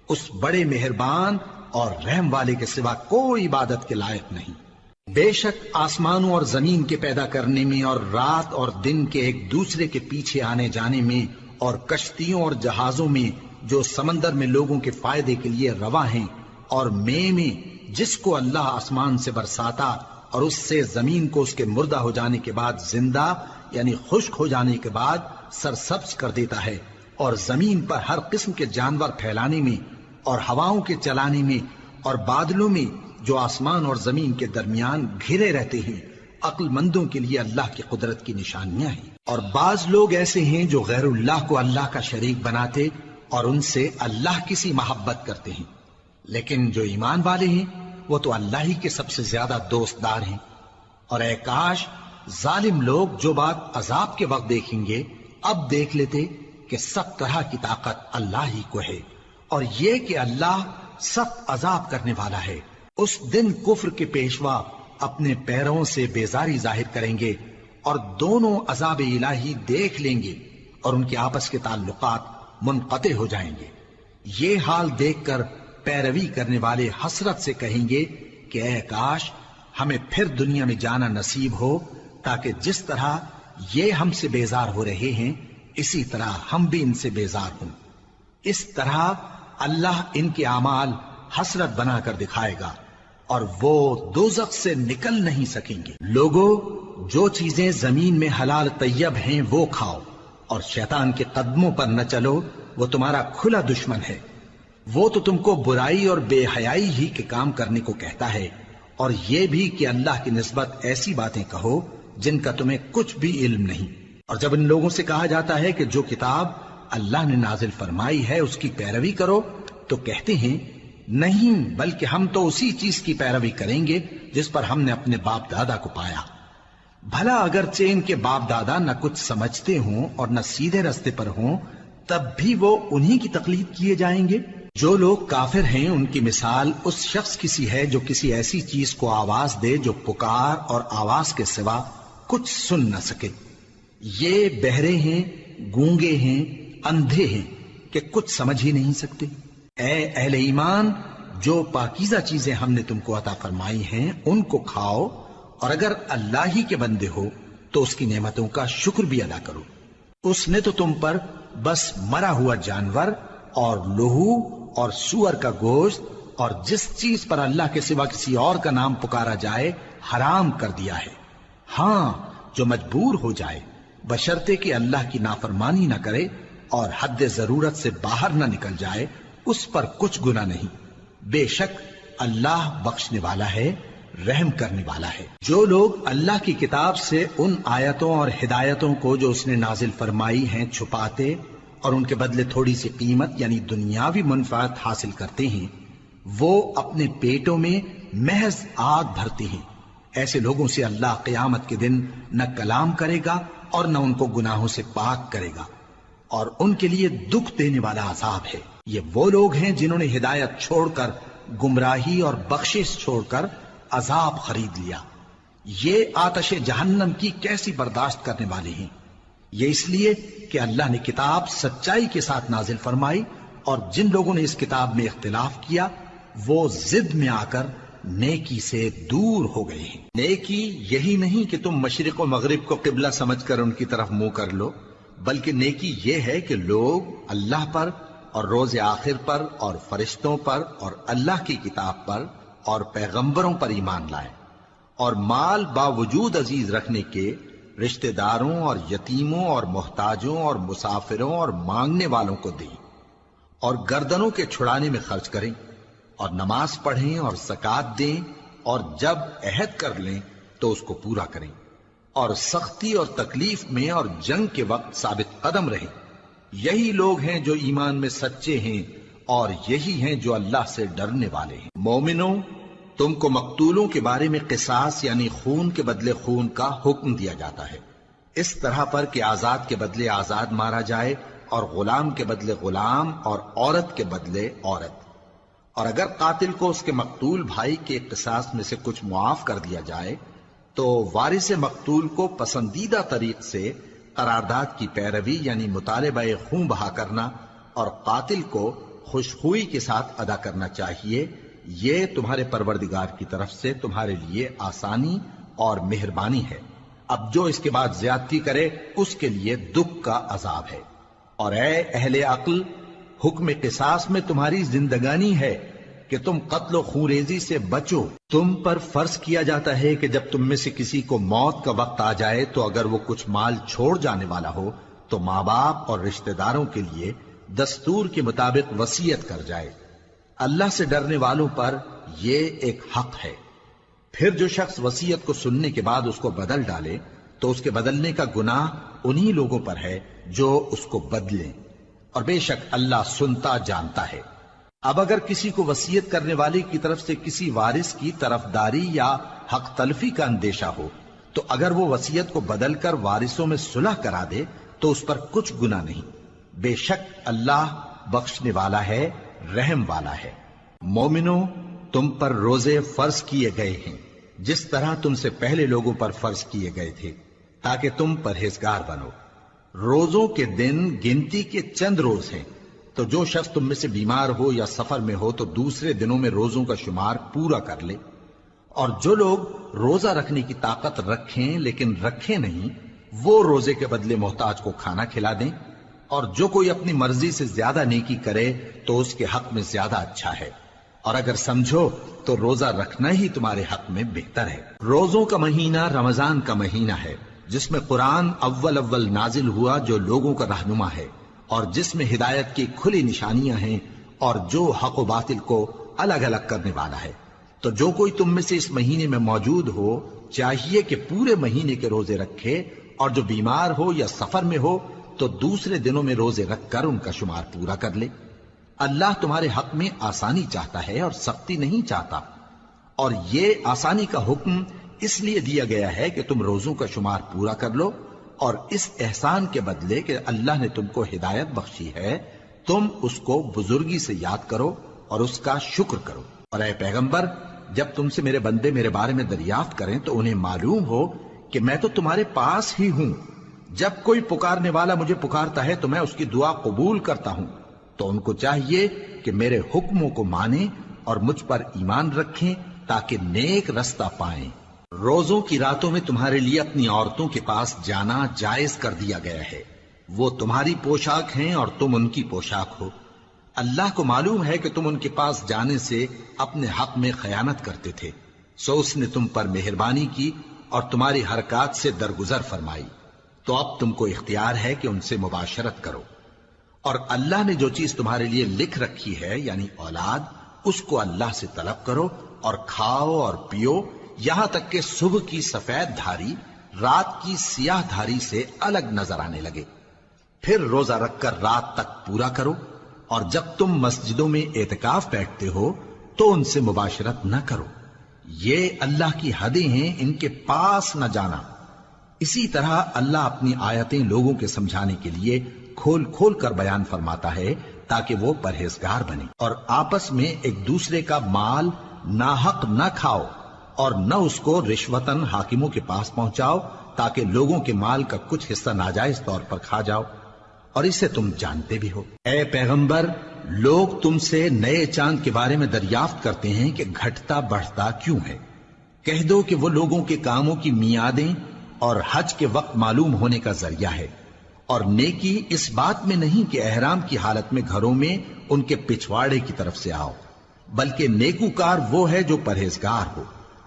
Speaker 1: اس بڑے مہربان اور رحم والے کے سوا کوئی عبادت کے لائق نہیں۔ بے شک آسمانوں اور زمین کے پیدا کرنے میں اور رات اور دن کے ایک دوسرے کے پیچھے آنے جانے میں اور کشتیوں اور جہازوں میں جو سمندر میں لوگوں کے فائدے کے لیے رواں ہیں، اور میں جس کو اللہ آسمان سے برساتا اور اس سے زمین کو اس کے مردہ ہو جانے کے بعد زندہ یعنی خشک ہو جانے کے بعد سرسبز کر دیتا ہے، اور زمین پر ہر قسم کے جانور پھیلانے میں اور ہواؤں کے چلانے میں اور بادلوں میں جو آسمان اور زمین کے درمیان گھرے رہتے ہیں، عقل مندوں کے لیے اللہ کی قدرت کی نشانیاں ہیں۔ اور بعض لوگ ایسے ہیں جو غیر اللہ کو اللہ کا شریک بناتے اور ان سے اللہ کی سی محبت کرتے ہیں، لیکن جو ایمان والے ہیں وہ تو اللہ ہی کے سب سے زیادہ دوست دار ہیں۔ اور اے کاش ظالم لوگ جو بات عذاب کے وقت دیکھیں گے اب دیکھ لیتے کہ سب طرح کی طاقت اللہ ہی کو ہے، اور یہ کہ اللہ سخت عذاب کرنے والا ہے۔ اس دن کفر کے پیشوا اپنے پیروں سے بیزاری ظاہر کریں گے اور دونوں عذاب الہی دیکھ لیں گے اور ان کے آپس کے تعلقات منقطع ہو جائیں گے۔ یہ حال دیکھ کر پیروی کرنے والے حسرت سے کہیں گے کہ اے کاش ہمیں پھر دنیا میں جانا نصیب ہو، تاکہ جس طرح یہ ہم سے بیزار ہو رہے ہیں اسی طرح ہم بھی ان سے بیزار ہوں۔ اس طرح اللہ ان کے اعمال حسرت بنا کر دکھائے گا اور وہ دوزخ سے نکل نہیں سکیں گے۔ لوگوں، جو چیزیں زمین میں حلال طیب ہیں وہ کھاؤ، اور شیطان کے قدموں پر نہ چلو، وہ تمہارا کھلا دشمن ہے۔ وہ تو تم کو برائی اور بے حیائی ہی کے کام کرنے کو کہتا ہے، اور یہ بھی کہ اللہ کی نسبت ایسی باتیں کہو جن کا تمہیں کچھ بھی علم نہیں۔ اور جب ان لوگوں سے کہا جاتا ہے کہ جو کتاب اللہ نے نازل فرمائی ہے اس کی پیروی کرو، تو کہتے ہیں نہیں، بلکہ ہم تو اسی چیز کی پیروی کریں گے جس پر ہم نے اپنے باپ دادا کو پایا۔ بھلا اگرچہ ان کے باپ دادا نہ کچھ سمجھتے ہوں اور نہ سیدھے راستے پر ہوں، تب بھی وہ انہی کی تقلید کیے جائیں گے۔ جو لوگ کافر ہیں ان کی مثال اس شخص کی سی ہے جو کسی ایسی چیز کو آواز دے جو پکار اور آواز کے سوا کچھ سن نہ سکے۔ یہ بہرے ہیں، گونگے ہیں، اندھے ہیں کہ کچھ سمجھ ہی نہیں سکتے۔ اے اہل ایمان، جو پاکیزہ چیزیں ہم نے تم کو عطا فرمائی ہیں ان کو کھاؤ، اور اگر اللہ ہی کے بندے ہو تو اس کی نعمتوں کا شکر بھی ادا کرو۔ اس نے تو تم پر بس مرا ہوا جانور اور لہو اور سور کا گوشت اور جس چیز پر اللہ کے سوا کسی اور کا نام پکارا جائے حرام کر دیا ہے۔ ہاں، جو مجبور ہو جائے بشرطے کہ اللہ کی نافرمانی نہ کرے اور حد ضرورت سے باہر نہ نکل جائے، اس پر کچھ گناہ نہیں۔ بے شک اللہ بخشنے والا ہے، رحم کرنے والا ہے۔ جو لوگ اللہ کی کتاب سے ان آیتوں اور ہدایتوں کو جو اس نے نازل فرمائی ہیں چھپاتے اور ان کے بدلے تھوڑی سی قیمت یعنی دنیاوی منفعت حاصل کرتے ہیں، وہ اپنے پیٹوں میں محض آگ بھرتے ہیں۔ ایسے لوگوں سے اللہ قیامت کے دن نہ کلام کرے گا اور نہ ان کو گناہوں سے پاک کرے گا، اور ان کے لیے دکھ دینے والا عذاب ہے۔ یہ وہ لوگ ہیں جنہوں نے ہدایت چھوڑ کر گمراہی اور بخشش چھوڑ کر عذاب خرید لیا۔ یہ آتش جہنم کی کیسی برداشت کرنے والے ہیں۔ یہ اس لیے کہ اللہ نے کتاب سچائی کے ساتھ نازل فرمائی، اور جن لوگوں نے اس کتاب میں اختلاف کیا وہ ضد میں آ کر نیکی سے دور ہو گئے ہیں۔ نیکی یہی نہیں کہ تم مشرق و مغرب کو قبلہ سمجھ کر ان کی طرف منہ کر لو، بلکہ نیکی یہ ہے کہ لوگ اللہ پر اور روز آخر پر اور فرشتوں پر اور اللہ کی کتاب پر اور پیغمبروں پر ایمان لائیں، اور مال باوجود عزیز رکھنے کے رشتہ داروں اور یتیموں اور محتاجوں اور مسافروں اور مانگنے والوں کو دیں، اور گردنوں کے چھڑانے میں خرچ کریں، اور نماز پڑھیں اور زکات دیں، اور جب عہد کر لیں تو اس کو پورا کریں، اور سختی اور تکلیف میں اور جنگ کے وقت ثابت قدم رہیں۔ یہی لوگ ہیں جو ایمان میں سچے ہیں، اور یہی ہیں جو اللہ سے ڈرنے والے ہیں۔ مومنوں، تم کو مقتولوں کے بارے میں قصاص یعنی خون کے بدلے خون کا حکم دیا جاتا ہے، اس طرح پر کہ آزاد کے بدلے آزاد مارا جائے، اور غلام کے بدلے غلام، اور عورت کے بدلے عورت۔ اور اگر قاتل کو اس کے مقتول بھائی کے قصاص میں سے کچھ معاف کر دیا جائے تو وارث مقتول کو پسندیدہ طریق سے قرارداد کی پیروی یعنی مطالبہ خون بہا کرنا اور قاتل کو خوشخوئی کے ساتھ ادا کرنا چاہیے۔ یہ تمہارے پروردگار کی طرف سے تمہارے لیے آسانی اور مہربانی ہے۔ اب جو اس کے بعد زیادتی کرے اس کے لیے دکھ کا عذاب ہے۔ اور اے اہل عقل، حکم قصاص میں تمہاری زندگانی ہے کہ تم قتل و خونریزی سے بچو۔ تم پر فرض کیا جاتا ہے کہ جب تم میں سے کسی کو موت کا وقت آ جائے تو اگر وہ کچھ مال چھوڑ جانے والا ہو تو ماں باپ اور رشتہ داروں کے لیے دستور کے مطابق وصیت کر جائے۔ اللہ سے ڈرنے والوں پر یہ ایک حق ہے۔ پھر جو شخص وصیت کو سننے کے بعد اس کو بدل ڈالے تو اس کے بدلنے کا گناہ انہی لوگوں پر ہے جو اس کو بدلیں، اور بے شک اللہ سنتا جانتا ہے۔ اب اگر کسی کو وصیت کرنے والے کی طرف سے کسی وارث کی طرفداری یا حق تلفی کا اندیشہ ہو تو اگر وہ وصیت کو بدل کر وارثوں میں صلح کرا دے تو اس پر کچھ گناہ نہیں، بے شک اللہ بخشنے والا ہے، رحم والا ہے۔ مومنوں، تم پر روزے فرض کیے گئے ہیں جس طرح تم سے پہلے لوگوں پر فرض کیے گئے تھے تاکہ تم پرہیزگار بنو۔ روزوں کے دن گنتی کے چند روز ہیں، تو جو شخص تم میں سے بیمار ہو یا سفر میں ہو تو دوسرے دنوں میں روزوں کا شمار پورا کر لے۔ اور جو لوگ روزہ رکھنے کی طاقت رکھیں لیکن رکھیں نہیں، وہ روزے کے بدلے محتاج کو کھانا کھلا دیں۔ اور جو کوئی اپنی مرضی سے زیادہ نیکی کرے تو اس کے حق میں زیادہ اچھا ہے، اور اگر سمجھو تو روزہ رکھنا ہی تمہارے حق میں بہتر ہے۔ روزوں کا مہینہ رمضان کا مہینہ ہے جس میں قرآن اول نازل ہوا، جو لوگوں کا رہنما ہے اور جس میں ہدایت کی کھلی نشانیاں ہیں، اور جو حق و باطل کو الگ الگ کرنے والا ہے۔ تو جو کوئی تم میں سے اس مہینے میں موجود ہو چاہیے کہ پورے مہینے کے روزے رکھے، اور جو بیمار ہو یا سفر میں ہو تو دوسرے دنوں میں روزے رکھ کر ان کا شمار پورا کر لے۔ اللہ تمہارے حق میں آسانی چاہتا ہے اور سختی نہیں چاہتا، اور یہ آسانی کا حکم اس لیے دیا گیا ہے کہ تم روزوں کا شمار پورا کر لو، اور اس احسان کے بدلے کہ اللہ نے تم کو ہدایت بخشی ہے تم اس کو بزرگی سے یاد کرو اور اس کا شکر کرو۔ اور اے پیغمبر، جب تم سے میرے بندے میرے بارے میں دریافت کریں تو انہیں معلوم ہو کہ میں تو تمہارے پاس ہی ہوں۔ جب کوئی پکارنے والا مجھے پکارتا ہے تو میں اس کی دعا قبول کرتا ہوں، تو ان کو چاہیے کہ میرے حکموں کو مانیں اور مجھ پر ایمان رکھیں تاکہ نیک رستہ پائیں۔ روزوں کی راتوں میں تمہارے لیے اپنی عورتوں کے پاس جانا جائز کر دیا گیا ہے، وہ تمہاری پوشاک ہیں اور تم ان کی پوشاک ہو۔ اللہ کو معلوم ہے کہ تم ان کے پاس جانے سے اپنے حق میں خیانت کرتے تھے، سو اس نے تم پر مہربانی کی اور تمہاری حرکات سے درگزر فرمائی، تو اب تم کو اختیار ہے کہ ان سے مباشرت کرو۔ اور اللہ نے جو چیز تمہارے لیے لکھ رکھی ہے یعنی اولاد، اس کو اللہ سے طلب کرو اور کھاؤ اور پیو، یہاں تک کہ صبح کی سفید دھاری رات کی سیاہ دھاری سے الگ نظر آنے لگے، پھر روزہ رکھ کر رات تک پورا کرو۔ اور جب تم مسجدوں میں اعتکاف بیٹھتے ہو تو ان سے مباشرت نہ کرو، یہ اللہ کی حدیں ہیں، ان کے پاس نہ جانا۔ اسی طرح اللہ اپنی آیتیں لوگوں کے سمجھانے کے لیے کھول کھول کر بیان فرماتا ہے تاکہ وہ پرہیزگار بنے۔ اور آپس میں ایک دوسرے کا مال ناحق نہ کھاؤ اور نہ اس کو رشوتاً حاکموں کے پاس پہنچاؤ تاکہ لوگوں کے مال کا کچھ حصہ ناجائز طور پر کھا جاؤ، اور اسے تم جانتے بھی ہو۔ اے پیغمبر، لوگ تم سے نئے چاند کے بارے میں دریافت کرتے ہیں کہ گھٹتا بڑھتا کیوں ہے۔ کہہ دو کہ وہ لوگوں کے کاموں کی میعادیں اور حج کے وقت معلوم ہونے کا ذریعہ ہے، اور نیکی اس بات میں نہیں کہ احرام کی حالت میں گھروں میں ان کے پچھواڑے کی طرف سے آؤ، بلکہ نیکوکار وہ ہے جو پرہیزگار ہو،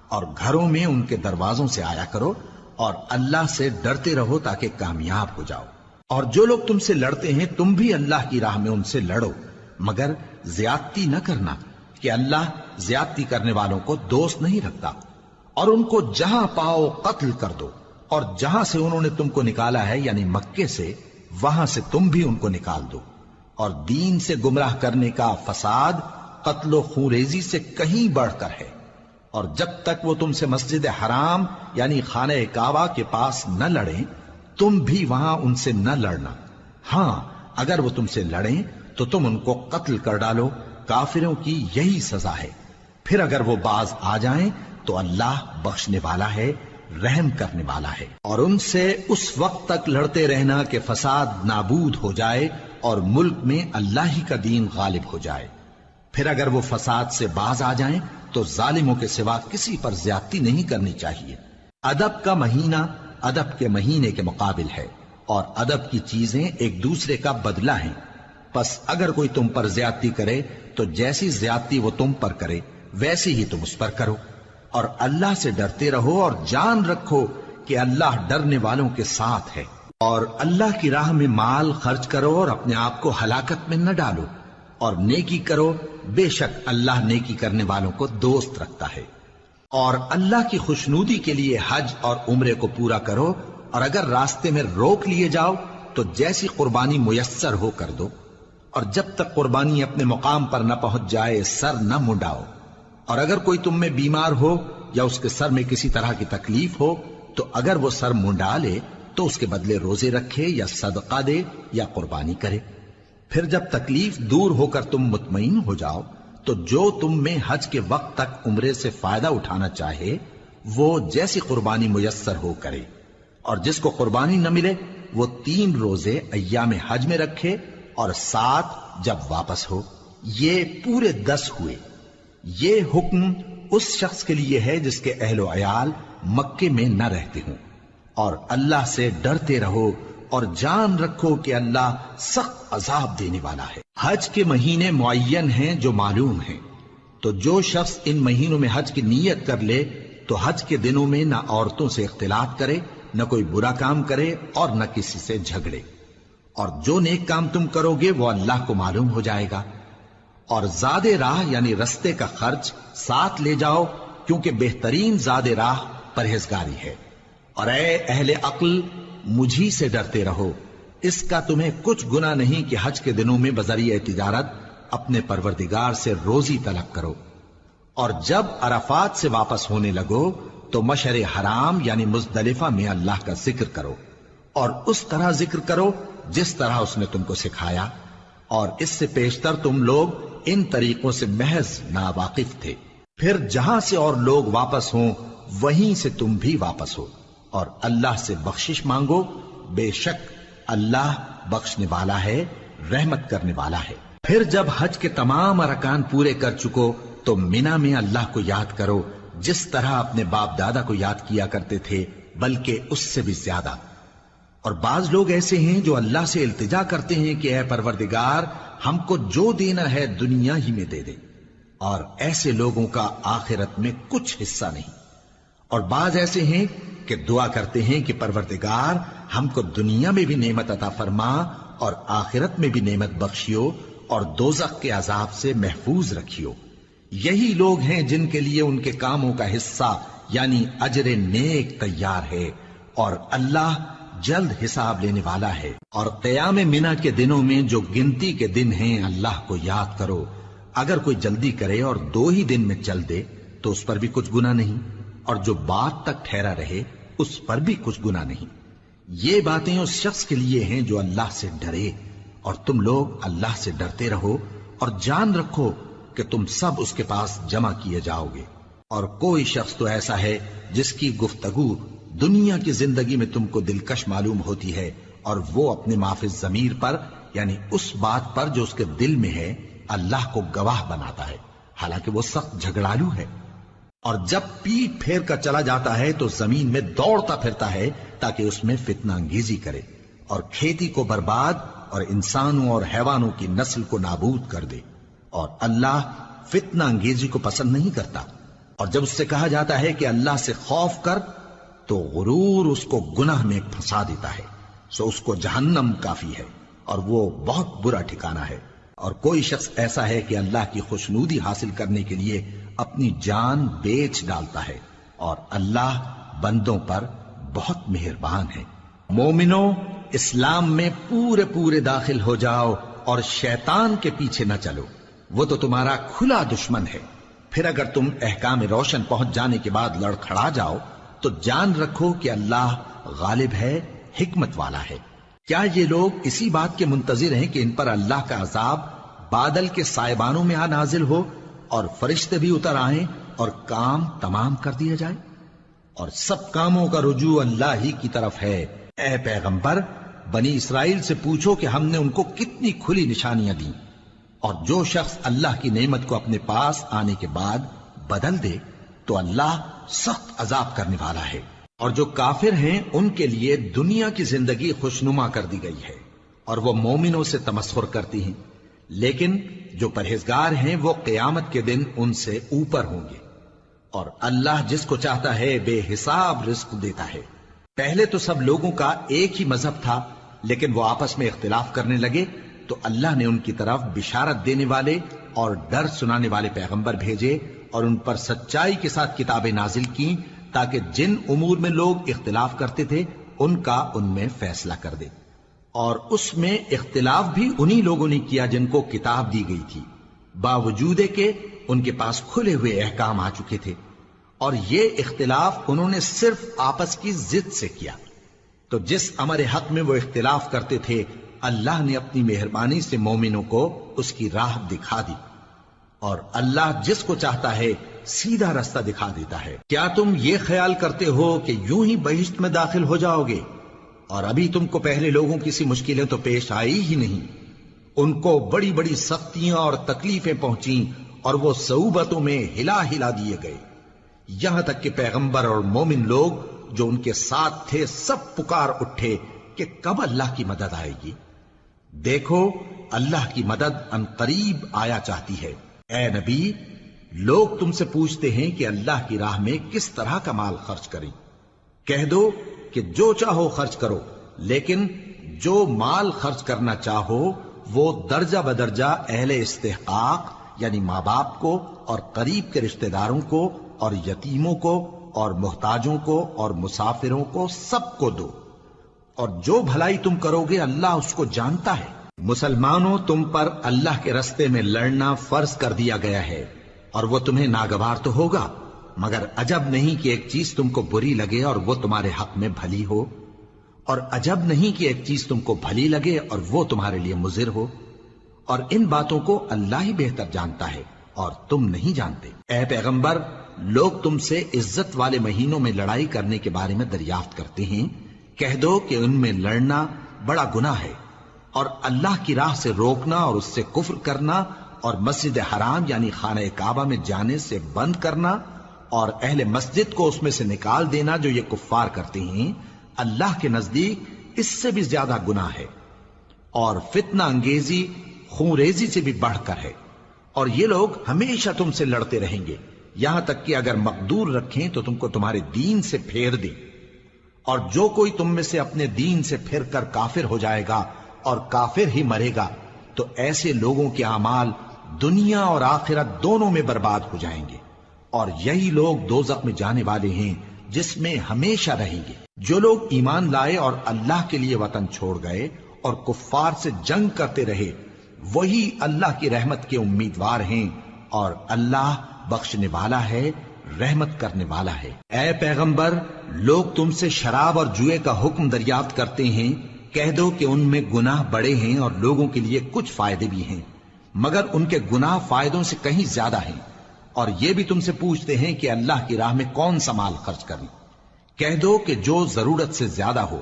Speaker 1: اور گھروں میں ان کے دروازوں سے آیا کرو اور اللہ سے ڈرتے رہو تاکہ کامیاب ہو جاؤ۔ اور جو لوگ تم سے لڑتے ہیں تم بھی اللہ کی راہ میں ان سے لڑو، مگر زیادتی نہ کرنا کہ اللہ زیادتی کرنے والوں کو دوست نہیں رکھتا، اور ان کو جہاں پاؤ قتل کر دو، اور جہاں سے انہوں نے تم کو نکالا ہے یعنی مکے سے، وہاں سے تم بھی ان کو نکال دو۔ اور دین سے گمراہ کرنے کا فساد قتل و خونریزی سے کہیں بڑھ کر ہے، اور جب تک وہ تم سے مسجد حرام یعنی خانہ کعبہ کے پاس نہ لڑیں تم بھی وہاں ان سے نہ لڑنا۔ ہاں اگر وہ تم سے لڑیں تو تم ان کو قتل کر ڈالو، کافروں کی یہی سزا ہے۔ پھر اگر وہ باز آ جائیں تو اللہ بخشنے والا ہے، رحم کرنے والا ہے۔ اور ان سے اس وقت تک لڑتے رہنا کہ فساد نابود ہو جائے اور ملک میں اللہ ہی کا دین غالب ہو جائے۔ پھر اگر وہ فساد سے باز آ جائیں تو ظالموں کے سوا کسی پر زیادتی نہیں کرنی چاہیے۔ ادب کا مہینہ ادب کے مہینے کے مقابل ہے، اور ادب کی چیزیں ایک دوسرے کا بدلہ ہیں۔ پس اگر کوئی تم پر زیادتی کرے تو جیسی زیادتی وہ تم پر کرے ویسی ہی تم اس پر کرو، اور اللہ سے ڈرتے رہو اور جان رکھو کہ اللہ ڈرنے والوں کے ساتھ ہے۔ اور اللہ کی راہ میں مال خرچ کرو اور اپنے آپ کو ہلاکت میں نہ ڈالو، اور نیکی کرو، بے شک اللہ نیکی کرنے والوں کو دوست رکھتا ہے۔ اور اللہ کی خوشنودی کے لیے حج اور عمرے کو پورا کرو، اور اگر راستے میں روک لیے جاؤ تو جیسی قربانی میسر ہو کر دو، اور جب تک قربانی اپنے مقام پر نہ پہنچ جائے سر نہ منڈاؤ۔ اور اگر کوئی تم میں بیمار ہو یا اس کے سر میں کسی طرح کی تکلیف ہو تو اگر وہ سر منڈا لے تو اس کے بدلے روزے رکھے یا صدقہ دے یا قربانی کرے۔ پھر جب تکلیف دور ہو کر تم مطمئن ہو جاؤ تو جو تم میں حج کے وقت تک عمرے سے فائدہ اٹھانا چاہے وہ جیسی قربانی میسر ہو کرے، اور جس کو قربانی نہ ملے وہ 3 روزے ایام حج میں رکھے اور 7 جب واپس ہو، یہ پورے 10 ہوئے۔ یہ حکم اس شخص کے لیے ہے جس کے اہل و عیال مکے میں نہ رہتے ہوں۔ اور اللہ سے ڈرتے رہو اور جان رکھو کہ اللہ سخت عذاب دینے والا ہے۔ حج کے مہینے معین ہیں جو معلوم ہیں، تو جو شخص ان مہینوں میں حج کی نیت کر لے تو حج کے دنوں میں نہ عورتوں سے اختلاط کرے، نہ کوئی برا کام کرے اور نہ کسی سے جھگڑے۔ اور جو نیک کام تم کرو گے وہ اللہ کو معلوم ہو جائے گا۔ اور زاد راہ یعنی رستے کا خرچ ساتھ لے جاؤ، کیونکہ بہترین زاد راہ پرہیزگاری ہے۔ اور اے اہل عقل مجھی سے ڈرتے رہو، اس کا تمہیں کچھ گناہ نہیں کہ حج کے دنوں میں بذریعہ تجارت اپنے پروردگار سے روزی طلب کرو۔ اور جب عرفات سے واپس ہونے لگو تو مشعر حرام یعنی مزدلفہ میں اللہ کا ذکر کرو، اور اس طرح ذکر کرو جس طرح اس نے تم کو سکھایا، اور اس سے پیشتر تم لوگ ان طریقوں سے محض ناواقف تھے۔ پھر جہاں سے اور لوگ واپس ہوں وہیں سے تم بھی واپس ہو، اور اللہ سے بخشش مانگو، بے شک اللہ بخشنے والا ہے، رحمت کرنے والا ہے۔ پھر جب حج کے تمام ارکان پورے کر چکو تو مینا میں اللہ کو یاد کرو جس طرح اپنے باپ دادا کو یاد کیا کرتے تھے، بلکہ اس سے بھی زیادہ۔ اور بعض لوگ ایسے ہیں جو اللہ سے التجا کرتے ہیں کہ اے پروردگار ہم کو جو دینا ہے دنیا ہی میں دے دے، اور ایسے لوگوں کا آخرت میں کچھ حصہ نہیں۔ اور بعض ایسے ہیں کہ دعا کرتے ہیں کہ پروردگار ہم کو دنیا میں بھی نعمت عطا فرما اور آخرت میں بھی نعمت بخشیو اور دوزخ کے عذاب سے محفوظ رکھیو۔ یہی لوگ ہیں جن کے لیے ان کے کاموں کا حصہ یعنی اجر نیک تیار ہے، اور اللہ جلد حساب لینے والا ہے۔ اور قیام منا کے دنوں میں جو گنتی کے دن ہیں اللہ کو یاد کرو۔ اگر کوئی جلدی کرے اور 2 ہی دن میں چل دے تو اس پر بھی کچھ گناہ نہیں، اور جو بات تک ٹھہرا رہے اس پر بھی کچھ گناہ نہیں۔ یہ باتیں اس شخص کے لیے ہیں جو اللہ سے ڈرے، اور تم لوگ اللہ سے ڈرتے رہو اور جان رکھو کہ تم سب اس کے پاس جمع کیے جاؤ گے۔ اور کوئی شخص تو ایسا ہے جس کی گفتگو دنیا کی زندگی میں تم کو دلکش معلوم ہوتی ہے، اور وہ اپنے معافی ضمیر پر یعنی اس بات پر جو اس کے دل میں ہے اللہ کو گواہ بناتا ہے، حالانکہ وہ سخت جھگڑالو ہے۔ اور جب پیٹ پھیر کر چلا جاتا ہے تو زمین میں دوڑتا پھرتا ہے تاکہ اس میں فتنہ انگیزی کرے اور کھیتی کو برباد اور انسانوں اور حیوانوں کی نسل کو نابود کر دے، اور اللہ فتنہ انگیزی کو پسند نہیں کرتا۔ اور جب اس سے کہا جاتا ہے کہ اللہ سے خوف کر تو غرور اس کو گناہ میں پھنسا دیتا ہے، سو اس کو جہنم کافی ہے اور وہ بہت برا ٹھکانہ ہے۔ اور کوئی شخص ایسا ہے کہ اللہ کی خوشنودی حاصل کرنے کے لیے اپنی جان بیچ ڈالتا ہے، اور اللہ بندوں پر بہت مہربان ہے۔ مومنوں، اسلام میں پورے پورے داخل ہو جاؤ اور شیطان کے پیچھے نہ چلو، وہ تو تمہارا کھلا دشمن ہے۔ پھر اگر تم احکام روشن پہنچ جانے کے بعد لڑکھڑا جاؤ تو جان رکھو کہ اللہ غالب ہے، حکمت والا ہے۔ کیا یہ لوگ اسی بات کے منتظر ہیں کہ ان پر اللہ کا عذاب بادل کے سائبانوں میں نازل ہو اور فرشتے بھی اتر آئیں اور کام تمام کر دیا جائے؟ اور سب کاموں کا رجوع اللہ ہی کی طرف ہے۔ اے پیغمبر، بنی اسرائیل سے پوچھو کہ ہم نے ان کو کتنی کھلی نشانیاں دیں، اور جو شخص اللہ کی نعمت کو اپنے پاس آنے کے بعد بدل دے تو اللہ سخت عذاب کرنے والا ہے۔ اور جو کافر ہیں ان کے لیے دنیا کی زندگی خوشنما کر دی گئی ہے اور وہ مومنوں سے تمسخر کرتی ہیں، لیکن جو پرہیزگار ہیں وہ قیامت کے دن ان سے اوپر ہوں گے، اور اللہ جس کو چاہتا ہے بے حساب رزق دیتا ہے۔ پہلے تو سب لوگوں کا ایک ہی مذہب تھا، لیکن وہ آپس میں اختلاف کرنے لگے تو اللہ نے ان کی طرف بشارت دینے والے اور ڈر سنانے والے پیغمبر بھیجے اور ان پر سچائی کے ساتھ کتابیں نازل کی، تاکہ جن امور میں لوگ اختلاف کرتے تھے ان کا ان میں فیصلہ کر دے۔ اور اس میں اختلاف بھی انہی لوگوں نے کیا جن کو کتاب دی گئی تھی، باوجود کہ ان کے پاس کھلے ہوئے احکام آ چکے تھے، اور یہ اختلاف انہوں نے صرف آپس کی ضد سے کیا۔ تو جس امر حق میں وہ اختلاف کرتے تھے اللہ نے اپنی مہربانی سے مومنوں کو اس کی راہ دکھا دی، اور اللہ جس کو چاہتا ہے سیدھا رستہ دکھا دیتا ہے۔ کیا تم یہ خیال کرتے ہو کہ یوں ہی بہشت میں داخل ہو جاؤ گے، اور ابھی تم کو پہلے لوگوں کی سی مشکلیں تو پیش آئی ہی نہیں؟ ان کو بڑی بڑی سختیاں اور تکلیفیں پہنچیں اور وہ صعوبتوں میں ہلا ہلا دیے گئے، یہاں تک کہ پیغمبر اور مومن لوگ جو ان کے ساتھ تھے سب پکار اٹھے کہ کب اللہ کی مدد آئے گی۔ دیکھو اللہ کی مدد ان قریب آیا چاہتی ہے۔ اے نبی، لوگ تم سے پوچھتے ہیں کہ اللہ کی راہ میں کس طرح کا مال خرچ کریں۔ کہہ دو کہ جو چاہو خرچ کرو، لیکن جو مال خرچ کرنا چاہو وہ درجہ بدرجہ اہل استحقاق یعنی ماں باپ کو اور قریب کے رشتہ داروں کو اور یتیموں کو اور محتاجوں کو اور مسافروں کو سب کو دو، اور جو بھلائی تم کرو گے اللہ اس کو جانتا ہے۔ مسلمانوں، تم پر اللہ کے رستے میں لڑنا فرض کر دیا گیا ہے، اور وہ تمہیں ناگوار تو ہوگا، مگر عجب نہیں کہ ایک چیز تم کو بری لگے اور وہ تمہارے حق میں بھلی ہو، اور عجب نہیں کہ ایک چیز تم کو بھلی لگے اور وہ تمہارے لیے مضر ہو، اور ان باتوں کو اللہ ہی بہتر جانتا ہے اور تم نہیں جانتے۔ اے پیغمبر، لوگ تم سے عزت والے مہینوں میں لڑائی کرنے کے بارے میں دریافت کرتے ہیں، کہہ دو کہ ان میں لڑنا بڑا گناہ ہے، اور اللہ کی راہ سے روکنا اور اس سے کفر کرنا اور مسجد حرام یعنی خانہ کعبہ میں جانے سے بند کرنا اور اہل مسجد کو اس میں سے نکال دینا جو یہ کفار کرتے ہیں، اللہ کے نزدیک اس سے بھی زیادہ گناہ ہے، اور فتنہ انگیزی خونریزی سے بھی بڑھ کر ہے۔ اور یہ لوگ ہمیشہ تم سے لڑتے رہیں گے، یہاں تک کہ اگر مقدور رکھیں تو تم کو تمہارے دین سے پھیر دیں، اور جو کوئی تم میں سے اپنے دین سے پھر کر کافر ہو جائے گا اور کافر ہی مرے گا تو ایسے لوگوں کے اعمال دنیا اور آخرت دونوں میں برباد ہو جائیں گے، اور یہی لوگ دوزخ میں جانے والے ہیں جس میں ہمیشہ رہیں گے۔ جو لوگ ایمان لائے اور اللہ کے لیے وطن چھوڑ گئے اور کفار سے جنگ کرتے رہے وہی اللہ کی رحمت کے امیدوار ہیں، اور اللہ بخشنے والا ہے، رحمت کرنے والا ہے۔ اے پیغمبر، لوگ تم سے شراب اور جوئے کا حکم دریافت کرتے ہیں، کہہ دو کہ ان میں گناہ بڑے ہیں اور لوگوں کے لیے کچھ فائدے بھی ہیں، مگر ان کے گناہ فائدوں سے کہیں زیادہ ہیں۔ اور یہ بھی تم سے پوچھتے ہیں کہ اللہ کی راہ میں کون سا مال خرچ کریں، کہہ دو کہ جو ضرورت سے زیادہ ہو۔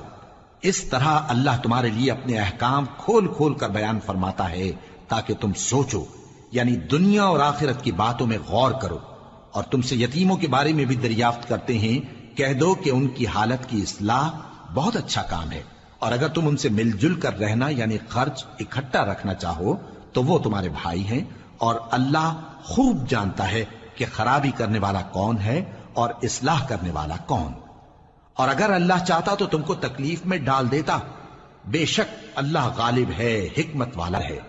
Speaker 1: اس طرح اللہ تمہارے لیے اپنے احکام کھول کھول کر بیان فرماتا ہے تاکہ تم سوچو، یعنی دنیا اور آخرت کی باتوں میں غور کرو۔ اور تم سے یتیموں کے بارے میں بھی دریافت کرتے ہیں، کہہ دو کہ ان کی حالت کی اصلاح بہت اچھا کام ہے، اور اگر تم ان سے مل جل کر رہنا یعنی خرچ اکٹھا رکھنا چاہو تو وہ تمہارے بھائی ہیں، اور اللہ خوب جانتا ہے کہ خرابی کرنے والا کون ہے اور اصلاح کرنے والا کون۔ اور اگر اللہ چاہتا تو تم کو تکلیف میں ڈال دیتا، بے شک اللہ غالب ہے، حکمت والا ہے۔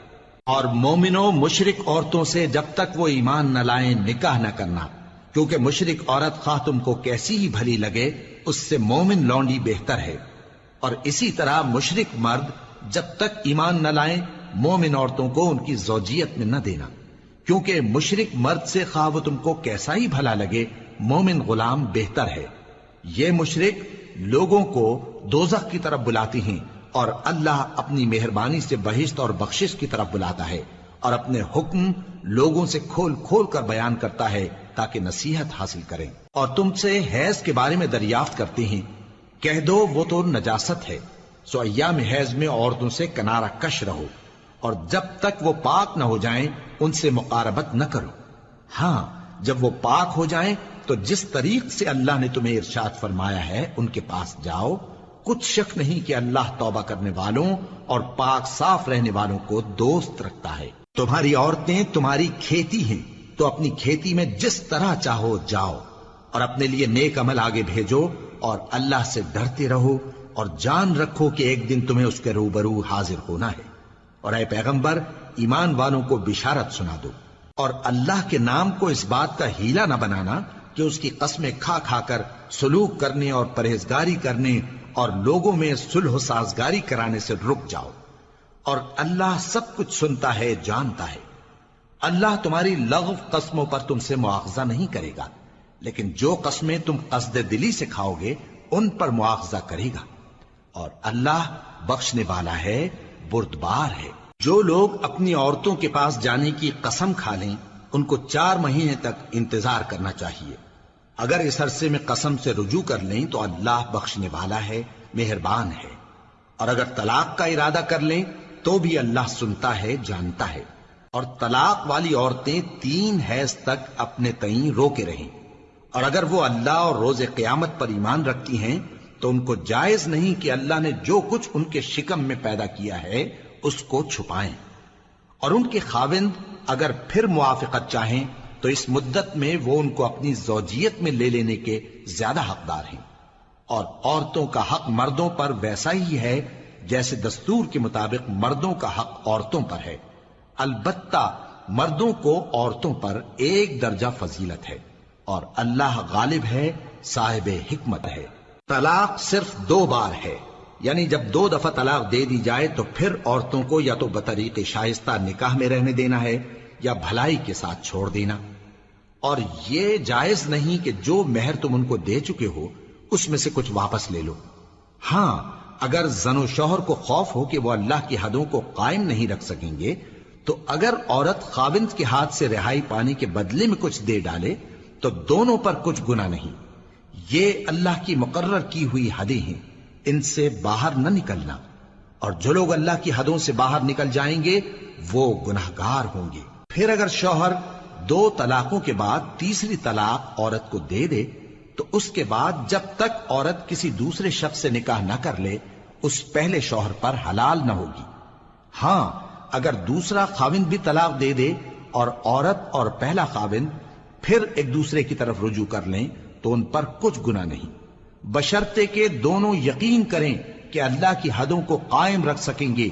Speaker 1: اور مومنوں مشرک عورتوں سے جب تک وہ ایمان نہ لائیں نکاح نہ کرنا، کیونکہ مشرک عورت خواہ تم کو کیسی ہی بھلی لگے اس سے مومن لونڈی بہتر ہے، اور اسی طرح مشرک مرد جب تک ایمان نہ لائیں مومن عورتوں کو ان کی زوجیت میں نہ دینا، کیونکہ مشرک مرد سے خواہ وہ تم کو کیسا ہی بھلا لگے مومن غلام بہتر ہے۔ یہ مشرک لوگوں کو دوزخ کی طرف بلاتی ہیں، اور اللہ اپنی مہربانی سے بہشت اور بخشش کی طرف بلاتا ہے، اور اپنے حکم لوگوں سے کھول کھول کر بیان کرتا ہے تاکہ نصیحت حاصل کریں۔ اور تم سے حیض کے بارے میں دریافت کرتے ہیں، کہہ دو وہ تو نجاست ہے، سو ایام حیض میں عورتوں سے کنارہ کش رہو، اور جب تک وہ پاک نہ ہو جائیں ان سے مقاربت نہ کرو۔ ہاں جب وہ پاک ہو جائیں تو جس طریق سے اللہ نے تمہیں ارشاد فرمایا ہے ان کے پاس جاؤ، کچھ شک نہیں کہ اللہ توبہ کرنے والوں اور پاک صاف رہنے والوں کو دوست رکھتا ہے۔ تمہاری عورتیں تمہاری کھیتی ہیں، تو اپنی کھیتی میں جس طرح چاہو جاؤ، اور اپنے لیے نیک عمل آگے بھیجو، اور اللہ سے ڈرتے رہو، اور جان رکھو کہ ایک دن تمہیں اس کے روبرو حاضر ہونا ہے۔ اور اے پیغمبر ایمان والوں کو بشارت سنا دو، اور اللہ کے نام کو اس بات کا ہیلا نہ بنانا کہ اس کی قسمیں کھا کھا کر سلوک کرنے اور پرہیزگاری کرنے اور لوگوں میں صلح و سازگاری کرانے سے رک جاؤ، اور اللہ سب کچھ سنتا ہے جانتا ہے۔ اللہ تمہاری لغو قسموں پر تم سے مواخذہ نہیں کرے گا، لیکن جو قسمیں تم قصد دلی سے کھاؤ گے ان پر مواخذہ کرے گا، اور اللہ بخشنے والا ہے بردبار ہے۔ جو لوگ اپنی عورتوں کے پاس جانے کی قسم کھا لیں ان کو 4 مہینے تک انتظار کرنا چاہیے۔ اگر اس عرصے میں قسم سے رجوع کر لیں تو اللہ بخشنے والا ہے، مہربان ہے، اور اگر طلاق کا ارادہ کر لیں تو بھی اللہ سنتا ہے جانتا ہے۔ اور طلاق والی عورتیں 3 حیض تک اپنے تئیں روکے رہیں، اور اگر وہ اللہ اور روز قیامت پر ایمان رکھتی ہیں تو ان کو جائز نہیں کہ اللہ نے جو کچھ ان کے شکم میں پیدا کیا ہے اس کو چھپائیں، اور ان کے خاوند اگر پھر موافقت چاہیں تو اس مدت میں وہ ان کو اپنی زوجیت میں لے لینے کے زیادہ حقدار ہیں۔ اور عورتوں کا حق مردوں پر ویسا ہی ہے جیسے دستور کے مطابق مردوں کا حق عورتوں پر ہے، البتہ مردوں کو عورتوں پر 1 درجہ فضیلت ہے، اور اللہ غالب ہے، صاحب حکمت ہے۔ طلاق صرف 2 بار ہے، یعنی جب 2 دفعہ طلاق دے دی جائے تو پھر عورتوں کو یا تو بطریق شائستہ نکاح میں رہنے دینا ہے یا بھلائی کے ساتھ چھوڑ دینا، اور یہ جائز نہیں کہ جو مہر تم ان کو دے چکے ہو اس میں سے کچھ واپس لے لو۔ ہاں اگر زن و شوہر کو خوف ہو کہ وہ اللہ کی حدوں کو قائم نہیں رکھ سکیں گے تو اگر عورت خاوند کے ہاتھ سے رہائی پانے کے بدلے میں کچھ دے ڈالے تو دونوں پر کچھ گناہ نہیں۔ یہ اللہ کی مقرر کی ہوئی حدیں ہیں، ان سے باہر نہ نکلنا، اور جو لوگ اللہ کی حدوں سے باہر نکل جائیں گے وہ گناہگار ہوں گے۔ پھر اگر شوہر 2 طلاقوں کے بعد تیسری طلاق عورت کو دے دے تو اس کے بعد جب تک عورت کسی دوسرے شخص سے نکاح نہ کر لے اس پہلے شوہر پر حلال نہ ہوگی۔ ہاں اگر دوسرا خاوند بھی طلاق دے دے اور عورت اور پہلا خاوند پھر ایک دوسرے کی طرف رجوع کر لیں تو ان پر کچھ گناہ نہیں، بشرطے کہ دونوں یقین کریں کہ اللہ کی حدوں کو قائم رکھ سکیں گے،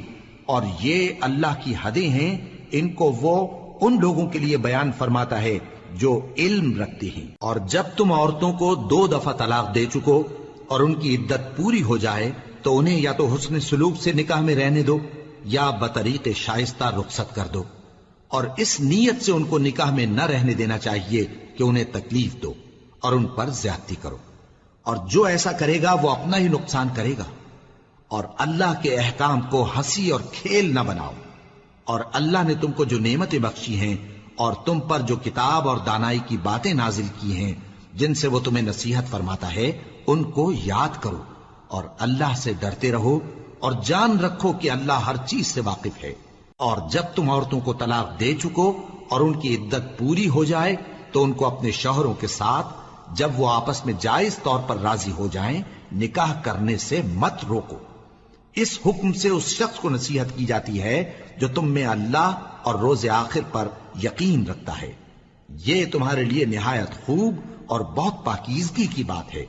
Speaker 1: اور یہ اللہ کی حدیں ہیں، ان کو وہ ان لوگوں کے لیے بیان فرماتا ہے جو علم رکھتے ہیں۔ اور جب تم عورتوں کو 2 دفعہ طلاق دے چکو اور ان کی عدت پوری ہو جائے تو انہیں یا تو حسن سلوک سے نکاح میں رہنے دو یا بطریق شائستہ رخصت کر دو، اور اس نیت سے ان کو نکاح میں نہ رہنے دینا چاہیے کہ انہیں تکلیف دو اور ان پر زیادتی کرو، اور جو ایسا کرے گا وہ اپنا ہی نقصان کرے گا۔ اور اللہ کے احکام کو ہنسی اور کھیل نہ بناؤ، اور اللہ نے تم کو جو نعمتیں بخشی ہیں اور تم پر جو کتاب اور دانائی کی باتیں نازل کی ہیں جن سے وہ تمہیں نصیحت فرماتا ہے ان کو یاد کرو، اور اللہ سے ڈرتے رہو، اور جان رکھو کہ اللہ ہر چیز سے واقف ہے۔ اور جب تم عورتوں کو طلاق دے چکو اور ان کی عدت پوری ہو جائے تو ان کو اپنے شوہروں کے ساتھ جب وہ آپس میں جائز طور پر راضی ہو جائیں نکاح کرنے سے مت روکو۔ اس حکم سے اس شخص کو نصیحت کی جاتی ہے جو تم میں اللہ اور روز آخر پر یقین رکھتا ہے، یہ تمہارے لیے نہایت خوب اور بہت پاکیزگی کی بات ہے،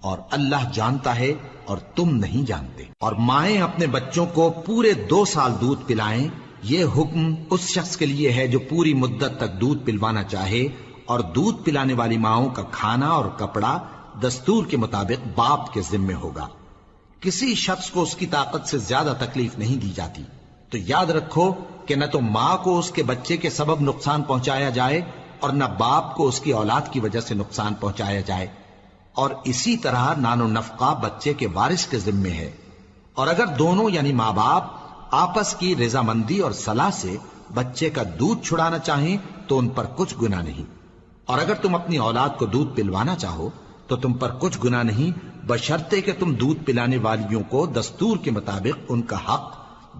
Speaker 1: اور اللہ جانتا ہے اور تم نہیں جانتے۔ اور مائیں اپنے بچوں کو پورے 2 سال دودھ پلائیں یہ حکم اس شخص کے لیے ہے جو پوری مدت تک دودھ پلوانا چاہے، اور دودھ پلانے والی ماؤں کا کھانا اور کپڑا دستور کے مطابق باپ کے ذمے ہوگا۔ کسی شخص کو اس کی طاقت سے زیادہ تکلیف نہیں دی جاتی، تو یاد رکھو کہ نہ تو ماں کو اس کے بچے کے سبب نقصان پہنچایا جائے اور نہ باپ کو اس کی اولاد کی وجہ سے نقصان پہنچایا جائے، اور اسی طرح نان و نفقہ بچے کے وارث کے ذمے ہے۔ اور اگر دونوں یعنی ماں باپ آپس کی رضامندی اور صلاح سے بچے کا دودھ چھڑانا چاہیں تو ان پر کچھ گناہ نہیں، اور اگر تم اپنی اولاد کو دودھ پلوانا چاہو تو تم پر کچھ گناہ نہیں، بشرطے کہ تم دودھ پلانے والیوں کو دستور کے مطابق ان کا حق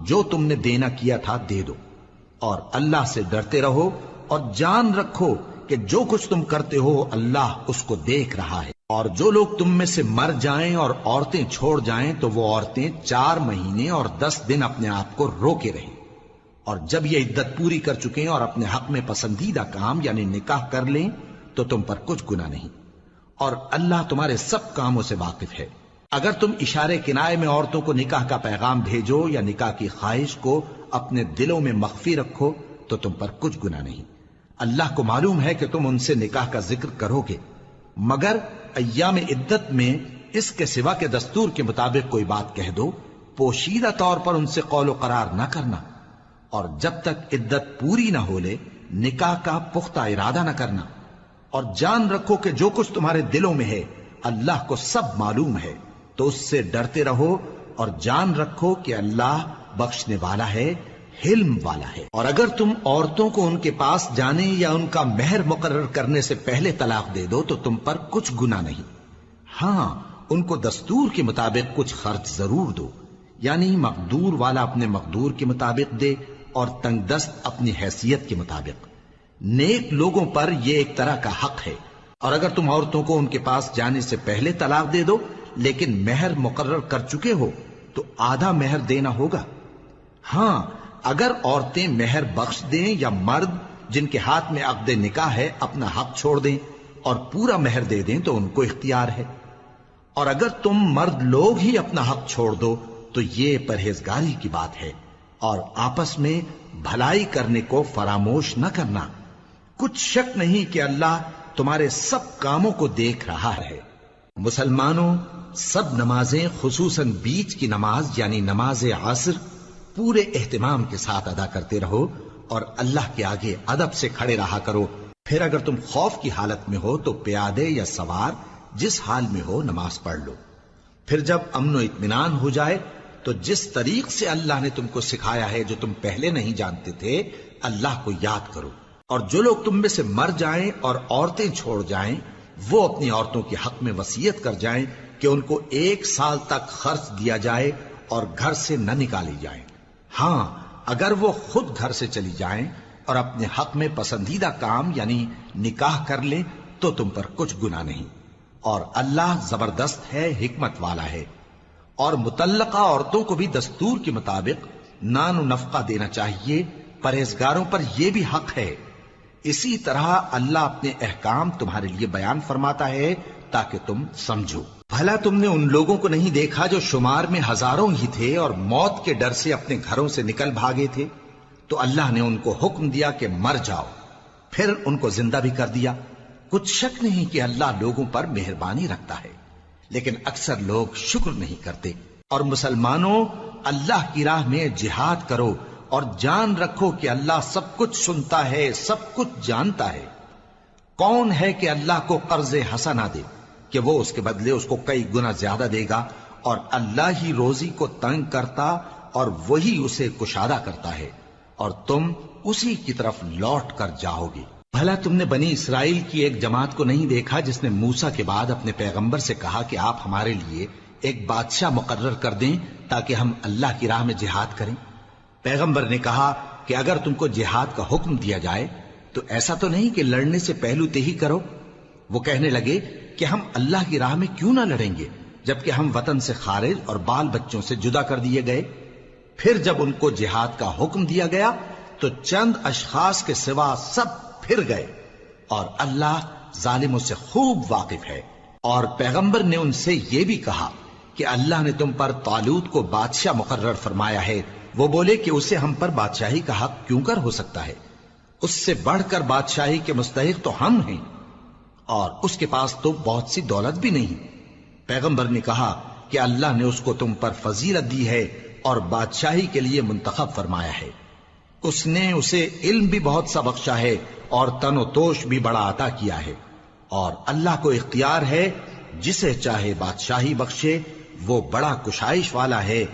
Speaker 1: جو تم نے دینا کیا تھا دے دو، اور اللہ سے ڈرتے رہو اور جان رکھو کہ جو کچھ تم کرتے ہو اللہ اس کو دیکھ رہا ہے۔ اور جو لوگ تم میں سے مر جائیں اور عورتیں چھوڑ جائیں تو وہ عورتیں 4 مہینے اور 10 دن اپنے آپ کو روکے رہیں، اور جب یہ عدت پوری کر چکیں اور اپنے حق میں پسندیدہ کام یعنی نکاح کر لیں تو تم پر کچھ گناہ نہیں، اور اللہ تمہارے سب کاموں سے واقف ہے۔ اگر تم اشارے کنائے میں عورتوں کو نکاح کا پیغام بھیجو یا نکاح کی خواہش کو اپنے دلوں میں مخفی رکھو تو تم پر کچھ گناہ نہیں۔ اللہ کو معلوم ہے کہ تم ان سے نکاح کا ذکر کرو گے، مگر ایام عدت میں اس کے سوا کے دستور کے مطابق کوئی بات کہہ دو، پوشیدہ طور پر ان سے قول و قرار نہ کرنا، اور جب تک عدت پوری نہ ہو لے نکاح کا پختہ ارادہ نہ کرنا، اور جان رکھو کہ جو کچھ تمہارے دلوں میں ہے اللہ کو سب معلوم ہے، تو اس سے ڈرتے رہو اور جان رکھو کہ اللہ بخشنے والا ہے، حلم والا ہے۔ اور اگر تم عورتوں کو ان کے پاس جانے یا ان کا مہر مقرر کرنے سے پہلے طلاق دے دو تو تم پر کچھ گناہ نہیں، ہاں ان کو دستور کے مطابق کچھ خرچ ضرور دو، یعنی مقدور والا اپنے مقدور کے مطابق دے اور تنگ دست اپنی حیثیت کے مطابق۔ نیک لوگوں پر یہ ایک طرح کا حق ہے۔ اور اگر تم عورتوں کو ان کے پاس جانے سے پہلے طلاق دے دو لیکن مہر مقرر کر چکے ہو تو آدھا مہر دینا ہوگا۔ ہاں اگر عورتیں مہر بخش دیں یا مرد جن کے ہاتھ میں عقد نکاح ہے اپنا حق چھوڑ دیں اور پورا مہر دے دیں تو ان کو اختیار ہے۔ اور اگر تم مرد لوگ ہی اپنا حق چھوڑ دو تو یہ پرہیزگاری کی بات ہے، اور آپس میں بھلائی کرنے کو فراموش نہ کرنا۔ کچھ شک نہیں کہ اللہ تمہارے سب کاموں کو دیکھ رہا ہے۔ مسلمانوں، سب نمازیں خصوصاً بیچ کی نماز یعنی نماز عصر پورے اہتمام کے ساتھ ادا کرتے رہو اور اللہ کے آگے ادب سے کھڑے رہا کرو۔ پھر اگر تم خوف کی حالت میں ہو تو پیادے یا سوار جس حال میں ہو نماز پڑھ لو۔ پھر جب امن و اطمینان ہو جائے تو جس طریق سے اللہ نے تم کو سکھایا ہے جو تم پہلے نہیں جانتے تھے اللہ کو یاد کرو۔ اور جو لوگ تم میں سے مر جائیں اور عورتیں چھوڑ جائیں وہ اپنی عورتوں کے حق میں وصیت کر جائیں کہ ان کو 1 سال تک خرچ دیا جائے اور گھر سے نہ نکالی جائیں۔ ہاں اگر وہ خود گھر سے چلی جائیں اور اپنے حق میں پسندیدہ کام یعنی نکاح کر لیں تو تم پر کچھ گناہ نہیں، اور اللہ زبردست ہے، حکمت والا ہے۔ اور مطلقہ عورتوں کو بھی دستور کے مطابق نان و نفقہ دینا چاہیے، پرہیزگاروں پر یہ بھی حق ہے۔ اسی طرح اللہ اپنے احکام تمہارے لیے بیان فرماتا ہے تاکہ تم سمجھو۔ بھلا تم نے ان لوگوں کو نہیں دیکھا جو شمار میں ہزاروں ہی تھے اور موت کے ڈر سے اپنے گھروں سے نکل بھاگے تھے، تو اللہ نے ان کو حکم دیا کہ مر جاؤ، پھر ان کو زندہ بھی کر دیا۔ کچھ شک نہیں کہ اللہ لوگوں پر مہربانی رکھتا ہے، لیکن اکثر لوگ شکر نہیں کرتے۔ اور مسلمانوں، اللہ کی راہ میں جہاد کرو اور جان رکھو کہ اللہ سب کچھ سنتا ہے، سب کچھ جانتا ہے۔ کون ہے کہ اللہ کو قرض حسنہ دے کہ وہ اس کے بدلے اس کو کئی گنا زیادہ دے گا، اور اللہ ہی روزی کو تنگ کرتا اور وہی اسے کشادہ کرتا ہے، اور تم اسی کی طرف لوٹ کر جاؤ گے۔ بھلا تم نے بنی اسرائیل کی ایک جماعت کو نہیں دیکھا جس نے موسیٰ کے بعد اپنے پیغمبر سے کہا کہ آپ ہمارے لیے ایک بادشاہ مقرر کر دیں تاکہ ہم اللہ کی راہ میں جہاد کریں؟ پیغمبر نے کہا کہ اگر تم کو جہاد کا حکم دیا جائے تو ایسا تو نہیں کہ لڑنے سے پہلو تہی کرو۔ وہ کہنے لگے کہ ہم اللہ کی راہ میں کیوں نہ لڑیں گے جبکہ ہم وطن سے خارج اور بال بچوں سے جدا کر دیے گئے۔ پھر جب ان کو جہاد کا حکم دیا گیا تو چند اشخاص کے سوا سب پھر گئے، اور اللہ ظالموں سے خوب واقف ہے۔ اور پیغمبر نے ان سے یہ بھی کہا کہ اللہ نے تم پر طالوت کو بادشاہ مقرر فرمایا ہے وہ بولے کہ اسے ہم پر بادشاہی کا حق کیوں کر ہو سکتا ہے؟ اس سے بڑھ کر بادشاہی کے مستحق تو ہم ہیں، اور اس کے پاس تو بہت سی دولت بھی نہیں۔ پیغمبر نے کہا کہ اللہ نے اس کو تم پر فضیلت دی ہے اور بادشاہی کے لیے منتخب فرمایا ہے۔ اس نے اسے علم بھی بہت سا بخشا ہے اور تن و توش بھی بڑا عطا کیا ہے، اور اللہ کو اختیار ہے جسے چاہے بادشاہی بخشے، وہ بڑا کشائش والا ہے،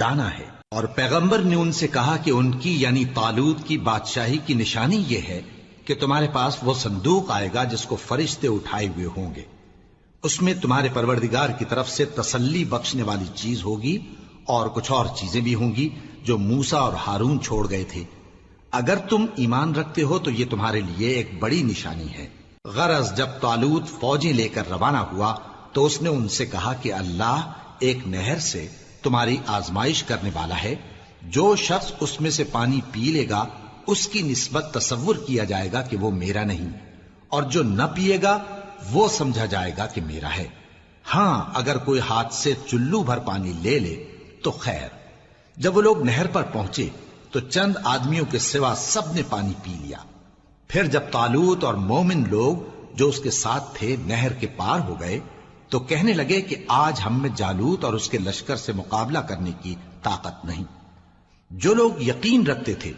Speaker 1: دانا ہے۔ اور پیغمبر نے ان سے کہا کہ ان کی یعنی طالوت کی بادشاہی کی نشانی یہ ہے کہ تمہارے پاس وہ صندوق آئے گا جس کو فرشتے اٹھائے ہوئے ہوں گے، اس میں تمہارے پروردگار کی طرف سے تسلی بخشنے والی چیز ہوگی اور کچھ اور چیزیں بھی ہوں گی جو موسیٰ اور ہارون چھوڑ گئے تھے۔ اگر تم ایمان رکھتے ہو تو یہ تمہارے لیے ایک بڑی نشانی ہے۔ غرض جب طالوت فوجیں لے کر روانہ ہوا تو اس نے ان سے کہا کہ اللہ ایک نہر سے تمہاری آزمائش کرنے والا ہے، جو شخص اس میں سے پانی پی لے گا اس کی نسبت تصور کیا جائے گا کہ وہ میرا نہیں، اور جو نہ پیے گا وہ سمجھا جائے گا کہ میرا ہے۔ ہاں اگر کوئی ہاتھ سے چلو بھر پانی لے لے تو خیر۔ جب وہ لوگ نہر پر پہنچے تو چند آدمیوں کے سوا سب نے پانی پی لیا۔ پھر جب طالوت اور مومن لوگ جو اس کے ساتھ تھے نہر کے پار ہو گئے تو کہنے لگے کہ آج ہم میں جالوت اور اس کے لشکر سے مقابلہ کرنے کی طاقت نہیں۔ جو لوگ یقین رکھتے تھے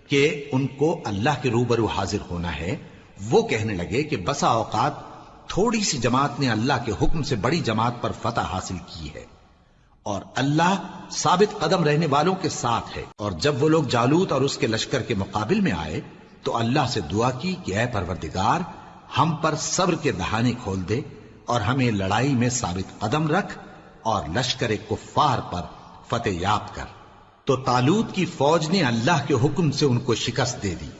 Speaker 1: کہ ان کو اللہ کے روبرو حاضر ہونا ہے، وہ کہنے لگے کہ بسا اوقات تھوڑی سی جماعت نے اللہ کے حکم سے بڑی جماعت پر فتح حاصل کی ہے، اور اللہ ثابت قدم رہنے والوں کے ساتھ ہے۔ اور جب وہ لوگ جالوت اور اس کے لشکر کے مقابل میں آئے تو اللہ سے دعا کی کہ اے پروردگار، ہم پر صبر کے دہانے کھول دے اور ہمیں لڑائی میں ثابت قدم رکھ اور لشکر کفار پر فتح یاب کر۔ تو طالوت کی فوج نے اللہ کے حکم سے ان کو شکست دے دی،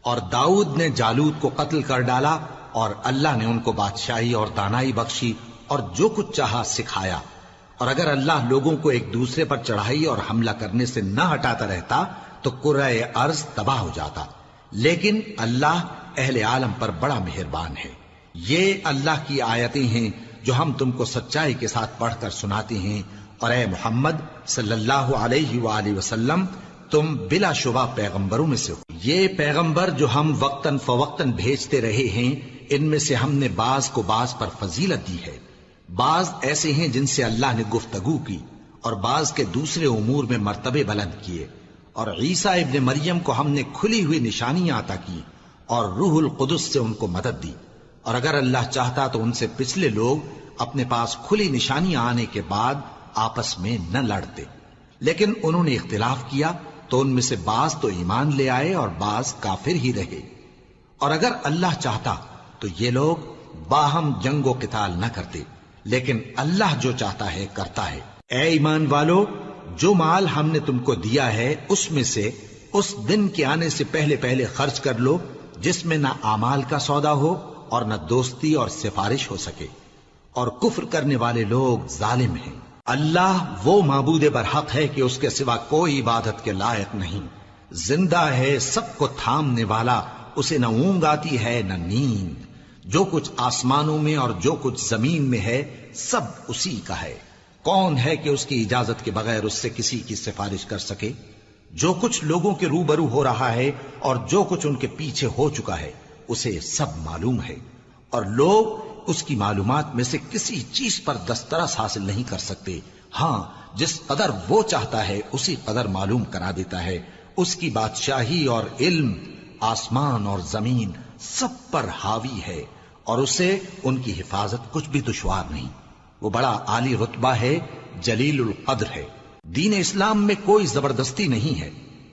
Speaker 1: اور داؤد نے جالوت کو قتل کر ڈالا، اور اللہ نے ان کو بادشاہی اور دانائی بخشی اور جو کچھ چاہا سکھایا۔ اور اگر اللہ لوگوں کو ایک دوسرے پر چڑھائی اور حملہ کرنے سے نہ ہٹاتا رہتا تو کرۂ ارض تباہ ہو جاتا، لیکن اللہ اہل عالم پر بڑا مہربان ہے۔ یہ اللہ کی آیتیں ہیں جو ہم تم کو سچائی کے ساتھ پڑھ کر سناتے ہیں، اور اے محمد صلی اللہ علیہ وآلہ وسلم تم بلا شبہ پیغمبروں میں سے ہو۔ یہ پیغمبر جو ہم وقتاً فوقتاً بھیجتے رہے ہیں، ان میں سے ہم نے بعض کو بعض پر فضیلت دی ہے۔ بعض ایسے ہیں جن سے اللہ نے گفتگو کی، اور بعض کے دوسرے امور میں مرتبے بلند کیے، اور عیسیٰ ابن مریم کو ہم نے کھلی ہوئی نشانیاں عطا کی اور روح القدس سے ان کو مدد دی، اور اگر اللہ چاہتا تو ان سے پچھلے لوگ اپنے پاس کھلی نشانیاں آنے کے بعد آپس میں نہ لڑتے، لیکن انہوں نے اختلاف کیا تو ان میں سے بعض تو ایمان لے آئے اور بعض کافر ہی رہے۔ اور اگر اللہ چاہتا تو یہ لوگ باہم جنگ و قتال نہ کرتے، لیکن اللہ جو چاہتا ہے کرتا ہے۔ اے ایمان والو، جو مال ہم نے تم کو دیا ہے اس میں سے اس دن کے آنے سے پہلے پہلے خرچ کر لو جس میں نہ اعمال کا سودا ہو اور نہ دوستی اور سفارش ہو سکے، اور کفر کرنے والے لوگ ظالم ہیں۔ اللہ وہ معبود برحق ہے کہ اس کے سوا کوئی عبادت کے لائق نہیں، زندہ ہے، سب کو تھامنے والا، اسے نہ اونگ آتی ہے نہ نیند، جو کچھ آسمانوں میں اور جو کچھ زمین میں ہے سب اسی کا ہے۔ کون ہے کہ اس کی اجازت کے بغیر اس سے کسی کی سفارش کر سکے؟ جو کچھ لوگوں کے روبرو ہو رہا ہے اور جو کچھ ان کے پیچھے ہو چکا ہے اسے سب معلوم ہے، اور لوگ اس کی معلومات میں سے کسی چیز پر دسترس حاصل نہیں کر سکتے۔ ہاں جس قدر وہ چاہتا ہے اسی قدر معلوم کرا دیتا ہے۔ اس کی بادشاہی اور علم آسمان اور زمین سب پر حاوی ہے، اور اسے ان کی حفاظت کچھ بھی دشوار نہیں۔ وہ بڑا عالی رتبہ ہے، جلیل القدر ہے۔ دین اسلام میں کوئی زبردستی نہیں ہے،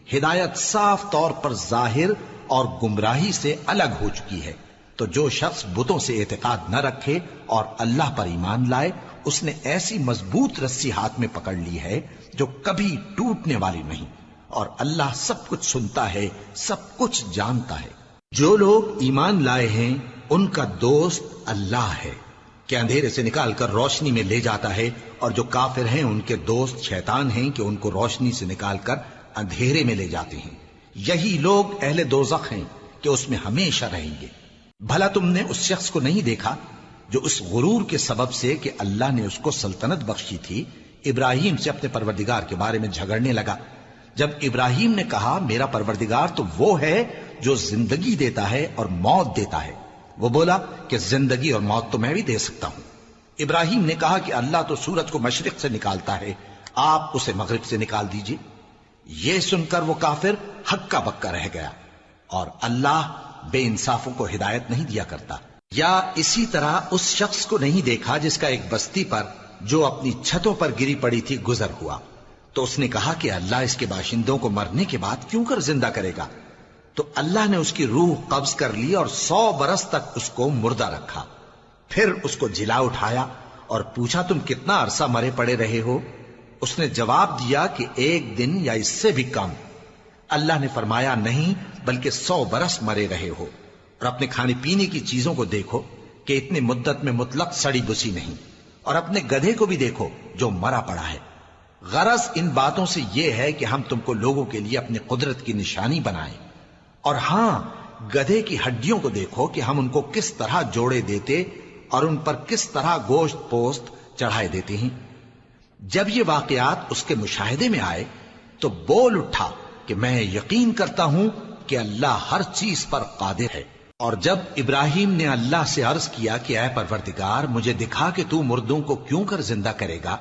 Speaker 1: ہدایت صاف طور پر ظاہر اور گمراہی سے الگ ہو چکی ہے۔ تو جو شخص بتوں سے اعتقاد نہ رکھے اور اللہ پر ایمان لائے، اس نے ایسی مضبوط رسی ہاتھ میں پکڑ لی ہے جو کبھی ٹوٹنے والی نہیں، اور اللہ سب کچھ سنتا ہے، سب کچھ جانتا ہے۔ جو لوگ ایمان لائے ہیں ان کا دوست اللہ ہے کہ اندھیرے سے نکال کر روشنی میں لے جاتا ہے، اور جو کافر ہیں ان کے دوست شیطان ہیں کہ ان کو روشنی سے نکال کر اندھیرے میں لے جاتے ہیں۔ یہی لوگ اہل دوزخ ہیں کہ اس میں ہمیشہ رہیں گے۔ بھلا تم نے اس شخص کو نہیں دیکھا جو اس غرور کے سبب سے کہ اللہ نے اس کو سلطنت بخشی تھی ابراہیم سے اپنے پروردگار کے بارے میں جھگڑنے لگا؟ جب ابراہیم نے کہا میرا پروردگار تو وہ ہے جو زندگی دیتا ہے اور موت دیتا ہے، وہ بولا کہ زندگی اور موت تو میں بھی دے سکتا ہوں۔ ابراہیم نے کہا کہ اللہ تو سورج کو مشرق سے نکالتا ہے، آپ اسے مغرب سے نکال دیجئے۔ یہ سن کر وہ کافر ہکا بکا رہ گیا، اور اللہ بے انصافوں کو ہدایت نہیں دیا کرتا۔ یا اسی طرح اس شخص کو نہیں دیکھا جس کا ایک بستی پر جو اپنی چھتوں پر گری پڑی تھی گزر ہوا، تو اس نے کہا کہ اللہ اس کے باشندوں کو مرنے کے بعد کیوں کر زندہ کرے گا؟ تو اللہ نے اس کی روح قبض کر لی اور 100 برس تک اس کو مردہ رکھا، پھر اس کو جلا اٹھایا اور پوچھا تم کتنا عرصہ مرے پڑے رہے ہو؟ اس نے جواب دیا کہ 1 دن یا اس سے بھی کم۔ اللہ نے فرمایا نہیں بلکہ 100 برس مرے رہے ہو، اور اپنے کھانے پینے کی چیزوں کو دیکھو کہ اتنی مدت میں مطلق سڑی بسی نہیں، اور اپنے گدھے کو بھی دیکھو جو مرا پڑا ہے۔ غرض ان باتوں سے یہ ہے کہ ہم تم کو لوگوں کے لیے اپنی قدرت کی نشانی بنائیں، اور ہاں گدھے کی ہڈیوں کو دیکھو کہ ہم ان کو کس طرح جوڑے دیتے اور ان پر کس طرح گوشت پوست چڑھائے دیتے ہیں۔ جب یہ واقعات اس کے مشاہدے میں آئے تو بول اٹھا کہ میں یقین کرتا ہوں کہ اللہ ہر چیز پر قادر ہے۔ اور جب ابراہیم نے اللہ سے عرض کیا کہ اے پروردگار مجھے دکھا کہ تو مردوں کو کیوں کر زندہ کرے گا،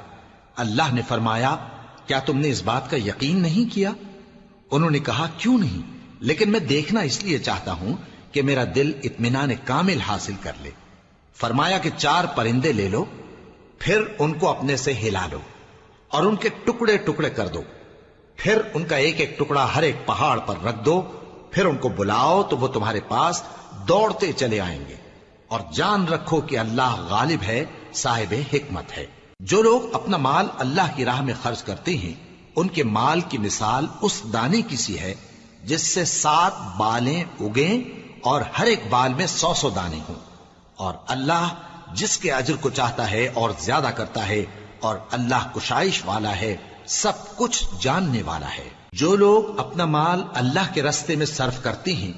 Speaker 1: اللہ نے فرمایا کیا تم نے اس بات کا یقین نہیں کیا؟ انہوں نے کہا کیوں نہیں، لیکن میں دیکھنا اس لیے چاہتا ہوں کہ میرا دل اطمینان کامل حاصل کر لے۔ فرمایا کہ 4 پرندے لے لو، پھر ان کو اپنے سے ہلا لو اور ان کے ٹکڑے ٹکڑے کر دو، پھر ان کا ایک ایک ٹکڑا ہر ایک پہاڑ پر رکھ دو، پھر ان کو بلاؤ تو وہ تمہارے پاس دوڑتے چلے آئیں گے، اور جان رکھو کہ اللہ غالب ہے، صاحب حکمت ہے۔ جو لوگ اپنا مال اللہ کی راہ میں خرچ کرتے ہیں ان کے مال کی مثال اس دانے کی سی ہے جس سے 7 بالیں اگیں اور ہر ایک بال میں 100 دانے ہوں، اور اللہ جس کے اجر کو چاہتا ہے اور زیادہ کرتا ہے، اور اللہ کشائش والا ہے، سب کچھ جاننے والا ہے۔ جو لوگ اپنا مال اللہ کے راستے میں صرف کرتے ہیں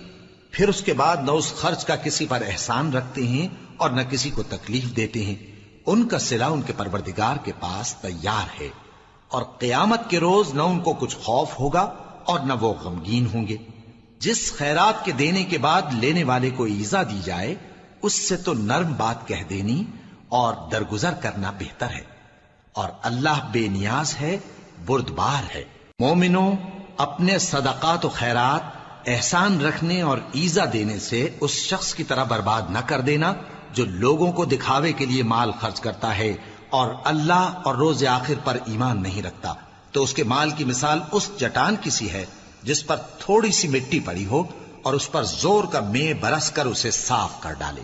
Speaker 1: پھر اس کے بعد نہ اس خرچ کا کسی پر احسان رکھتے ہیں اور نہ کسی کو تکلیف دیتے ہیں، ان کا صلہ ان کے پروردگار کے پاس تیار ہے، اور قیامت کے روز نہ ان کو کچھ خوف ہوگا اور نہ وہ غمگین ہوں گے۔ جس خیرات کے دینے کے بعد لینے والے کو ایذا دی جائے اس سے تو نرم بات کہہ دینی اور درگزر کرنا بہتر ہے، اور اللہ بے نیاز ہے، بردبار ہے۔ مومنوں، اپنے صدقات و خیرات احسان رکھنے اور ایذا دینے سے اس شخص کی طرح برباد نہ کر دینا جو لوگوں کو دکھاوے کے لیے مال خرچ کرتا ہے اور اللہ اور روز آخر پر ایمان نہیں رکھتا، تو اس کے مال کی مثال اس چٹان کی سی ہے جس پر تھوڑی سی مٹی پڑی ہو اور اس پر زور کا مے برس کر اسے صاف کر ڈالے۔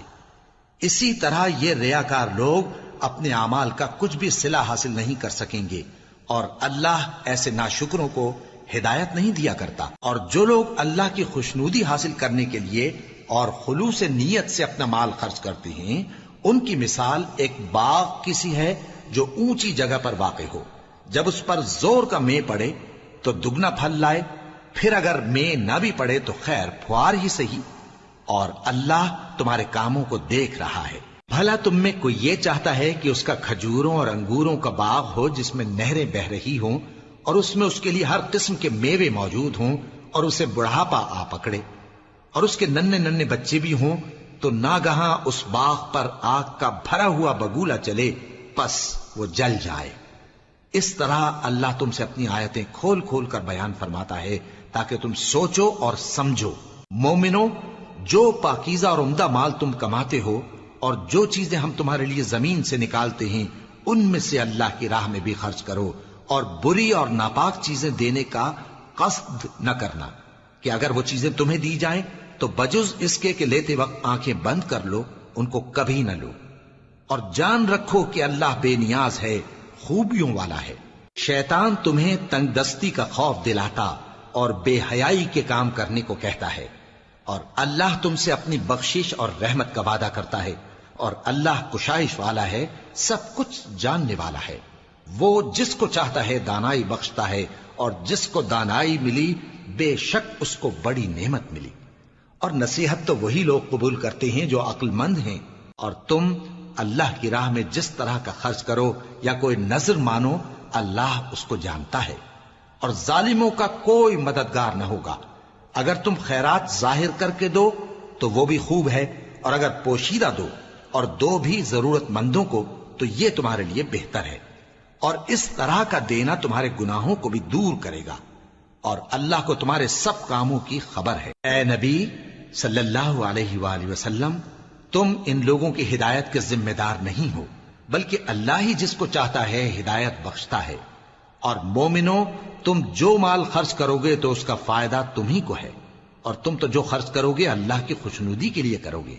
Speaker 1: اسی طرح یہ ریاکار لوگ اپنے اعمال کا کچھ بھی صلہ حاصل نہیں کر سکیں گے، اور اللہ ایسے ناشکروں کو ہدایت نہیں دیا کرتا۔ اور جو لوگ اللہ کی خوشنودی حاصل کرنے کے لیے اور خلوص نیت سے اپنا مال خرچ کرتے ہیں ان کی مثال ایک باغ کی سی ہے جو اونچی جگہ پر واقع ہو، جب اس پر زور کا مے پڑے تو دگنا پھل لائے، پھر اگر مے نہ بھی پڑے تو خیر پھوار ہی صحیح، اور اللہ تمہارے کاموں کو دیکھ رہا ہے۔ بھلا تم میں کوئی یہ چاہتا ہے کہ اس کا کھجوروں اور انگوروں کا باغ ہو جس میں نہریں بہ رہی ہوں اور اس میں اس کے لیے ہر قسم کے میوے موجود ہوں، اور اسے بڑھاپا آ پکڑے اور اس کے ننھے ننھے بچے بھی ہوں، تو ناگہاں اس باغ پر آگ کا بھرا ہوا بگولا چلے، پس وہ جل جائے۔ اس طرح اللہ تم سے اپنی آیتیں کھول کھول کر بیان فرماتا ہے تاکہ تم سوچو اور سمجھو۔ مومنو، جو پاکیزہ اور عمدہ مال تم کماتے ہو اور جو چیزیں ہم تمہارے لیے زمین سے نکالتے ہیں ان میں سے اللہ کی راہ میں بھی خرچ کرو، اور بری اور ناپاک چیزیں دینے کا قصد نہ کرنا کہ اگر وہ چیزیں تمہیں دی جائیں تو بجز اس کے کہ لیتے وقت آنکھیں بند کر لو ان کو کبھی نہ لو، اور جان رکھو کہ اللہ بے نیاز ہے، خوبیوں والا ہے۔ شیطان تمہیں تنگ دستی کا خوف دلاتا اور بے حیائی کے کام کرنے کو کہتا ہے، اور اللہ تم سے اپنی بخشش اور رحمت کا وعدہ کرتا ہے، اور اللہ کشائش والا ہے، سب کچھ جاننے والا ہے۔ وہ جس کو چاہتا ہے دانائی بخشتا ہے، اور جس کو دانائی ملی بے شک اس کو بڑی نعمت ملی۔ اور نصیحت تو وہی لوگ قبول کرتے ہیں جو عقل مند ہیں، اور تم اللہ کی راہ میں جس طرح کا خرچ کرو یا کوئی نذر مانو اللہ اس کو جانتا ہے۔ اور ظالموں کا کوئی مددگار نہ ہوگا۔ اگر تم خیرات ظاہر کر کے دو تو وہ بھی خوب ہے، اور اگر پوشیدہ دو اور دو بھی ضرورت مندوں کو تو یہ تمہارے لیے بہتر ہے، اور اس طرح کا دینا تمہارے گناہوں کو بھی دور کرے گا، اور اللہ کو تمہارے سب کاموں کی خبر ہے۔ اے نبی صلی اللہ علیہ وآلہ وسلم، تم ان لوگوں کی ہدایت کے ذمہ دار نہیں ہو، بلکہ اللہ ہی جس کو چاہتا ہے ہدایت بخشتا ہے۔ اور مومنو، تم جو مال خرچ کرو گے تو اس کا فائدہ تم ہی کو ہے، اور تم تو جو خرچ کرو گے اللہ کی خوشنودی کے لیے کرو گے،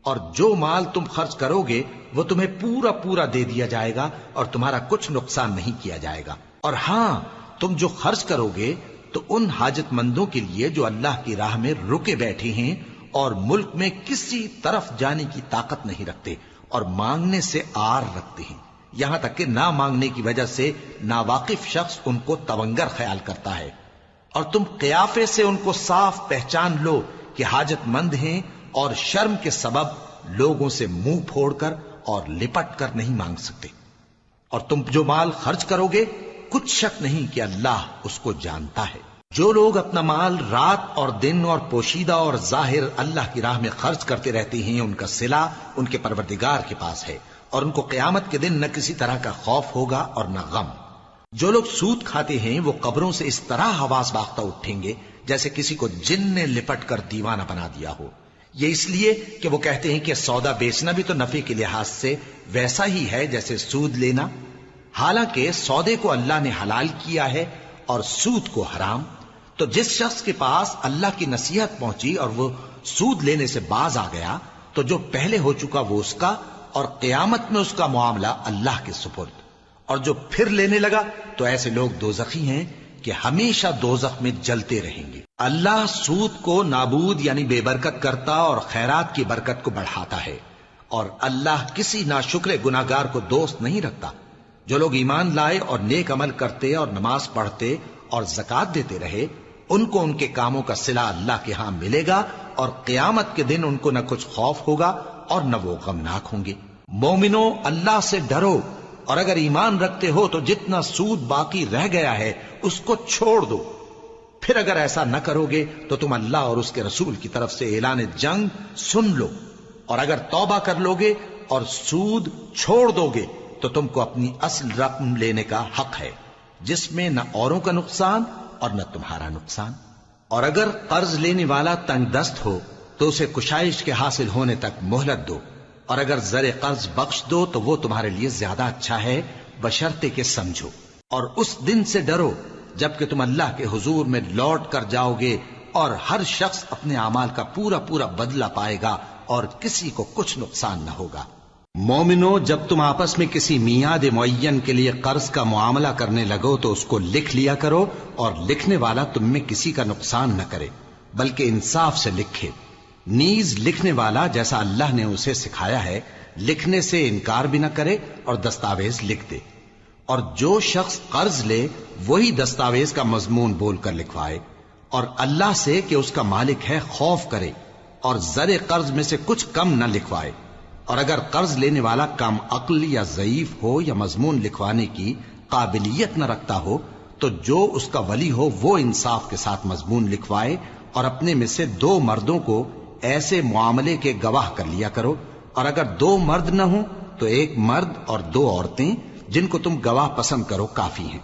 Speaker 1: اور جو مال تم خرچ کرو گے وہ تمہیں پورا پورا دے دیا جائے گا اور تمہارا کچھ نقصان نہیں کیا جائے گا۔ اور ہاں، تم جو خرچ کرو گے تو ان حاجت مندوں کے لیے جو اللہ کی راہ میں رکے بیٹھے ہیں اور ملک میں کسی طرف جانے کی طاقت نہیں رکھتے اور مانگنے سے آر رکھتے ہیں، یہاں تک کہ نہ مانگنے کی وجہ سے ناواقف شخص ان کو تونگر خیال کرتا ہے، اور تم قیافے سے ان کو صاف پہچان لو کہ حاجت مند ہیں، اور شرم کے سبب لوگوں سے منہ پھوڑ کر اور لپٹ کر نہیں مانگ سکتے۔ اور تم جو مال خرچ کرو گے کچھ شک نہیں کہ اللہ اس کو جانتا ہے۔ جو لوگ اپنا مال رات اور دن اور پوشیدہ اور ظاہر اللہ کی راہ میں خرچ کرتے رہتے ہیں، ان کا صلہ ان کے پروردگار کے پاس ہے، اور ان کو قیامت کے دن نہ کسی طرح کا خوف ہوگا اور نہ غم۔ جو لوگ سود کھاتے ہیں وہ قبروں سے اس طرح حواس باختہ اٹھیں گے جیسے کسی کو جن نے لپٹ کر دیوانہ بنا دیا ہو، یہ اس لیے کہ وہ کہتے ہیں کہ سودا بیچنا بھی تو نفع کے لحاظ سے ویسا ہی ہے جیسے سود لینا، حالانکہ سودے کو اللہ نے حلال کیا ہے اور سود کو حرام۔ تو جس شخص کے پاس اللہ کی نصیحت پہنچی اور وہ سود لینے سے باز آ گیا تو جو پہلے ہو چکا وہ اس کا، اور قیامت میں اس کا معاملہ اللہ کے سپرد۔ اور جو پھر لینے لگا تو ایسے لوگ دوزخی ہیں کہ ہمیشہ دوزخ میں جلتے رہیں گے۔ اللہ سود کو نابود یعنی بے برکت کرتا اور خیرات کی برکت کو بڑھاتا ہے، اور اللہ کسی ناشکر گناہگار کو دوست نہیں رکھتا۔ جو لوگ ایمان لائے اور نیک عمل کرتے اور نماز پڑھتے اور زکوٰۃ دیتے رہے، ان کو ان کے کاموں کا صلہ اللہ کے ہاں ملے گا، اور قیامت کے دن ان کو نہ کچھ خوف ہوگا اور نہ وہ غمناک ہوں گے۔ مومنو، اللہ سے ڈرو، اور اگر ایمان رکھتے ہو تو جتنا سود باقی رہ گیا ہے اس کو چھوڑ دو۔ پھر اگر ایسا نہ کرو گے تو تم اللہ اور اس کے رسول کی طرف سے اعلان جنگ سن لو، اور اگر توبہ کر لو گے اور سود چھوڑ دو گے تو تم کو اپنی اصل رقم لینے کا حق ہے، جس میں نہ اوروں کا نقصان اور نہ تمہارا نقصان۔ اور اگر قرض لینے والا تنگ دست ہو تو اسے کشائش کے حاصل ہونے تک مہلت دو، اور اگر زر قرض بخش دو تو وہ تمہارے لیے زیادہ اچھا ہے، بشرطے کہ سمجھو۔ اور اس دن سے ڈرو جبکہ تم اللہ کے حضور میں لوٹ کر جاؤ گے، اور ہر شخص اپنے اعمال کا پورا پورا بدلہ پائے گا اور کسی کو کچھ نقصان نہ ہوگا۔ مومنو، جب تم آپس میں کسی میعاد معین کے لیے قرض کا معاملہ کرنے لگو تو اس کو لکھ لیا کرو، اور لکھنے والا تم میں کسی کا نقصان نہ کرے بلکہ انصاف سے لکھے۔ نیز لکھنے والا جیسا اللہ نے اسے سکھایا ہے لکھنے سے انکار بھی نہ کرے اور دستاویز لکھ دے، اور جو شخص قرض لے وہی دستاویز کا مضمون بول کر لکھوائے، اور اللہ سے کہ اس کا مالک ہے خوف کرے، اور زر قرض میں سے کچھ کم نہ لکھوائے۔ اور اگر قرض لینے والا کم عقل یا ضعیف ہو یا مضمون لکھوانے کی قابلیت نہ رکھتا ہو تو جو اس کا ولی ہو وہ انصاف کے ساتھ مضمون لکھوائے، اور اپنے میں سے 2 مردوں کو ایسے معاملے کے گواہ کر لیا کرو، اور اگر 2 مرد نہ ہوں تو 1 مرد اور 2 عورتیں جن کو تم گواہ پسند کرو کافی ہیں،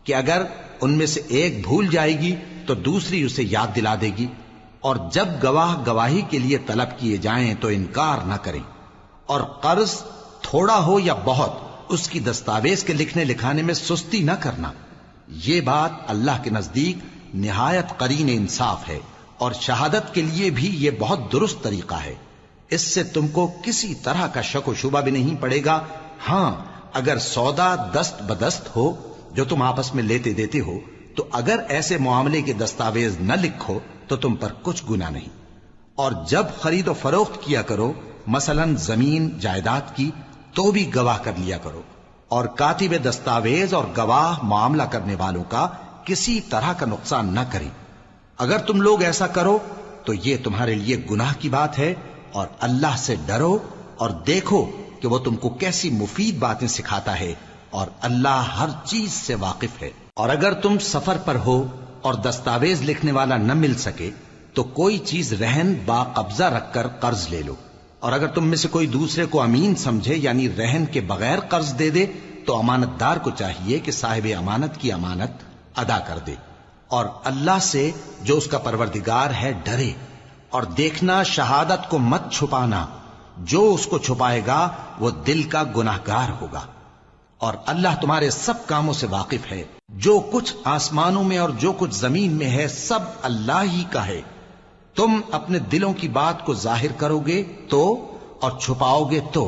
Speaker 1: کہ اگر ان میں سے ایک بھول جائے گی تو دوسری اسے یاد دلا دے گی، اور جب گواہ گواہی کے لیے طلب کیے جائیں تو انکار نہ کریں۔ اور قرض تھوڑا ہو یا بہت اس کی دستاویز کے لکھنے لکھانے میں سستی نہ کرنا، یہ بات اللہ کے نزدیک نہایت قرین انصاف ہے، اور شہادت کے لیے بھی یہ بہت درست طریقہ ہے۔ اس سے تم کو کسی طرح کا شک و شبہ بھی نہیں پڑے گا۔ ہاں، اگر سودا دست بدست ہو جو تم آپس میں لیتے دیتے ہو تو اگر ایسے معاملے کے دستاویز نہ لکھو تو تم پر کچھ گناہ نہیں۔ اور جب خرید و فروخت کیا کرو، مثلا زمین جائیداد کی، تو بھی گواہ کر لیا کرو، اور کاتب دستاویز اور گواہ معاملہ کرنے والوں کا کسی طرح کا نقصان نہ کریں۔ اگر تم لوگ ایسا کرو تو یہ تمہارے لیے گناہ کی بات ہے، اور اللہ سے ڈرو اور دیکھو کہ وہ تم کو کیسی مفید باتیں سکھاتا ہے، اور اللہ ہر چیز سے واقف ہے۔ اور اگر تم سفر پر ہو اور دستاویز لکھنے والا نہ مل سکے تو کوئی چیز رہن با قبضہ رکھ کر قرض لے لو، اور اگر تم میں سے کوئی دوسرے کو امین سمجھے یعنی رہن کے بغیر قرض دے دے تو امانت دار کو چاہیے کہ صاحب امانت کی امانت ادا کر دے، اور اللہ سے جو اس کا پروردگار ہے ڈرے، اور دیکھنا شہادت کو مت چھپانا، جو اس کو چھپائے گا وہ دل کا گناہگار ہوگا، اور اللہ تمہارے سب کاموں سے واقف ہے، جو کچھ آسمانوں میں اور جو کچھ زمین میں ہے سب اللہ ہی کا ہے۔ تم اپنے دلوں کی بات کو ظاہر کرو گے تو اور چھپاؤ گے تو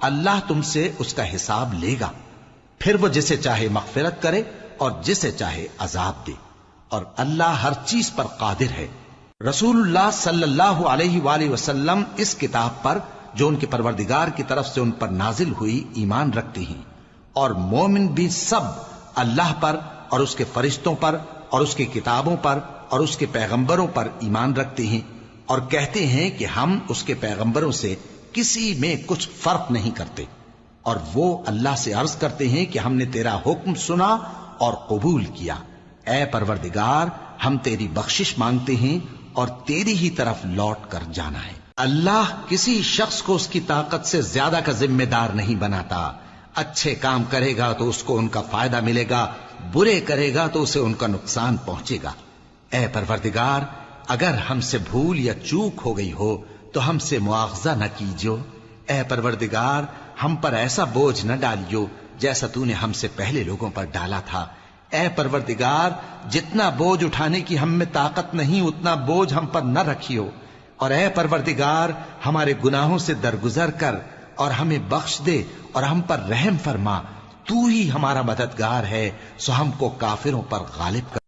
Speaker 1: اللہ تم سے اس کا حساب لے گا، پھر وہ جسے چاہے مغفرت کرے اور جسے چاہے عذاب دے، اور اللہ ہر چیز پر قادر ہے۔ رسول اللہ صلی اللہ علیہ وآلہ وسلم اس کتاب پر جو ان کے پروردگار کی طرف سے ان پر نازل ہوئی ایمان رکھتے ہیں، اور مومن بھی سب اللہ پر اور اس کے فرشتوں پر اور اس کی کتابوں پر اور اس کے پیغمبروں پر ایمان رکھتے ہیں، اور کہتے ہیں کہ ہم اس کے پیغمبروں سے کسی میں کچھ فرق نہیں کرتے، اور وہ اللہ سے عرض کرتے ہیں کہ ہم نے تیرا حکم سنا اور قبول کیا، اے پروردگار ہم تیری بخشش مانگتے ہیں اور تیری ہی طرف لوٹ کر جانا ہے۔ اللہ کسی شخص کو اس کی طاقت سے زیادہ کا ذمہ دار نہیں بناتا، اچھے کام کرے گا تو اس کو ان کا فائدہ ملے گا، برے کرے گا تو اسے ان کا نقصان پہنچے گا۔ اے پروردگار اگر ہم سے بھول یا چوک ہو گئی ہو تو ہم سے مواخذہ نہ کیجو، اے پروردگار ہم پر ایسا بوجھ نہ ڈالیو جیسا تو نے ہم سے پہلے لوگوں پر ڈالا تھا، اے پروردگار جتنا بوجھ اٹھانے کی ہم میں طاقت نہیں اتنا بوجھ ہم پر نہ رکھیو، اور اے پروردگار ہمارے گناہوں سے درگزر کر اور ہمیں بخش دے اور ہم پر رحم فرما، تو ہی ہمارا مددگار ہے، سو ہم کو کافروں پر غالب کر۔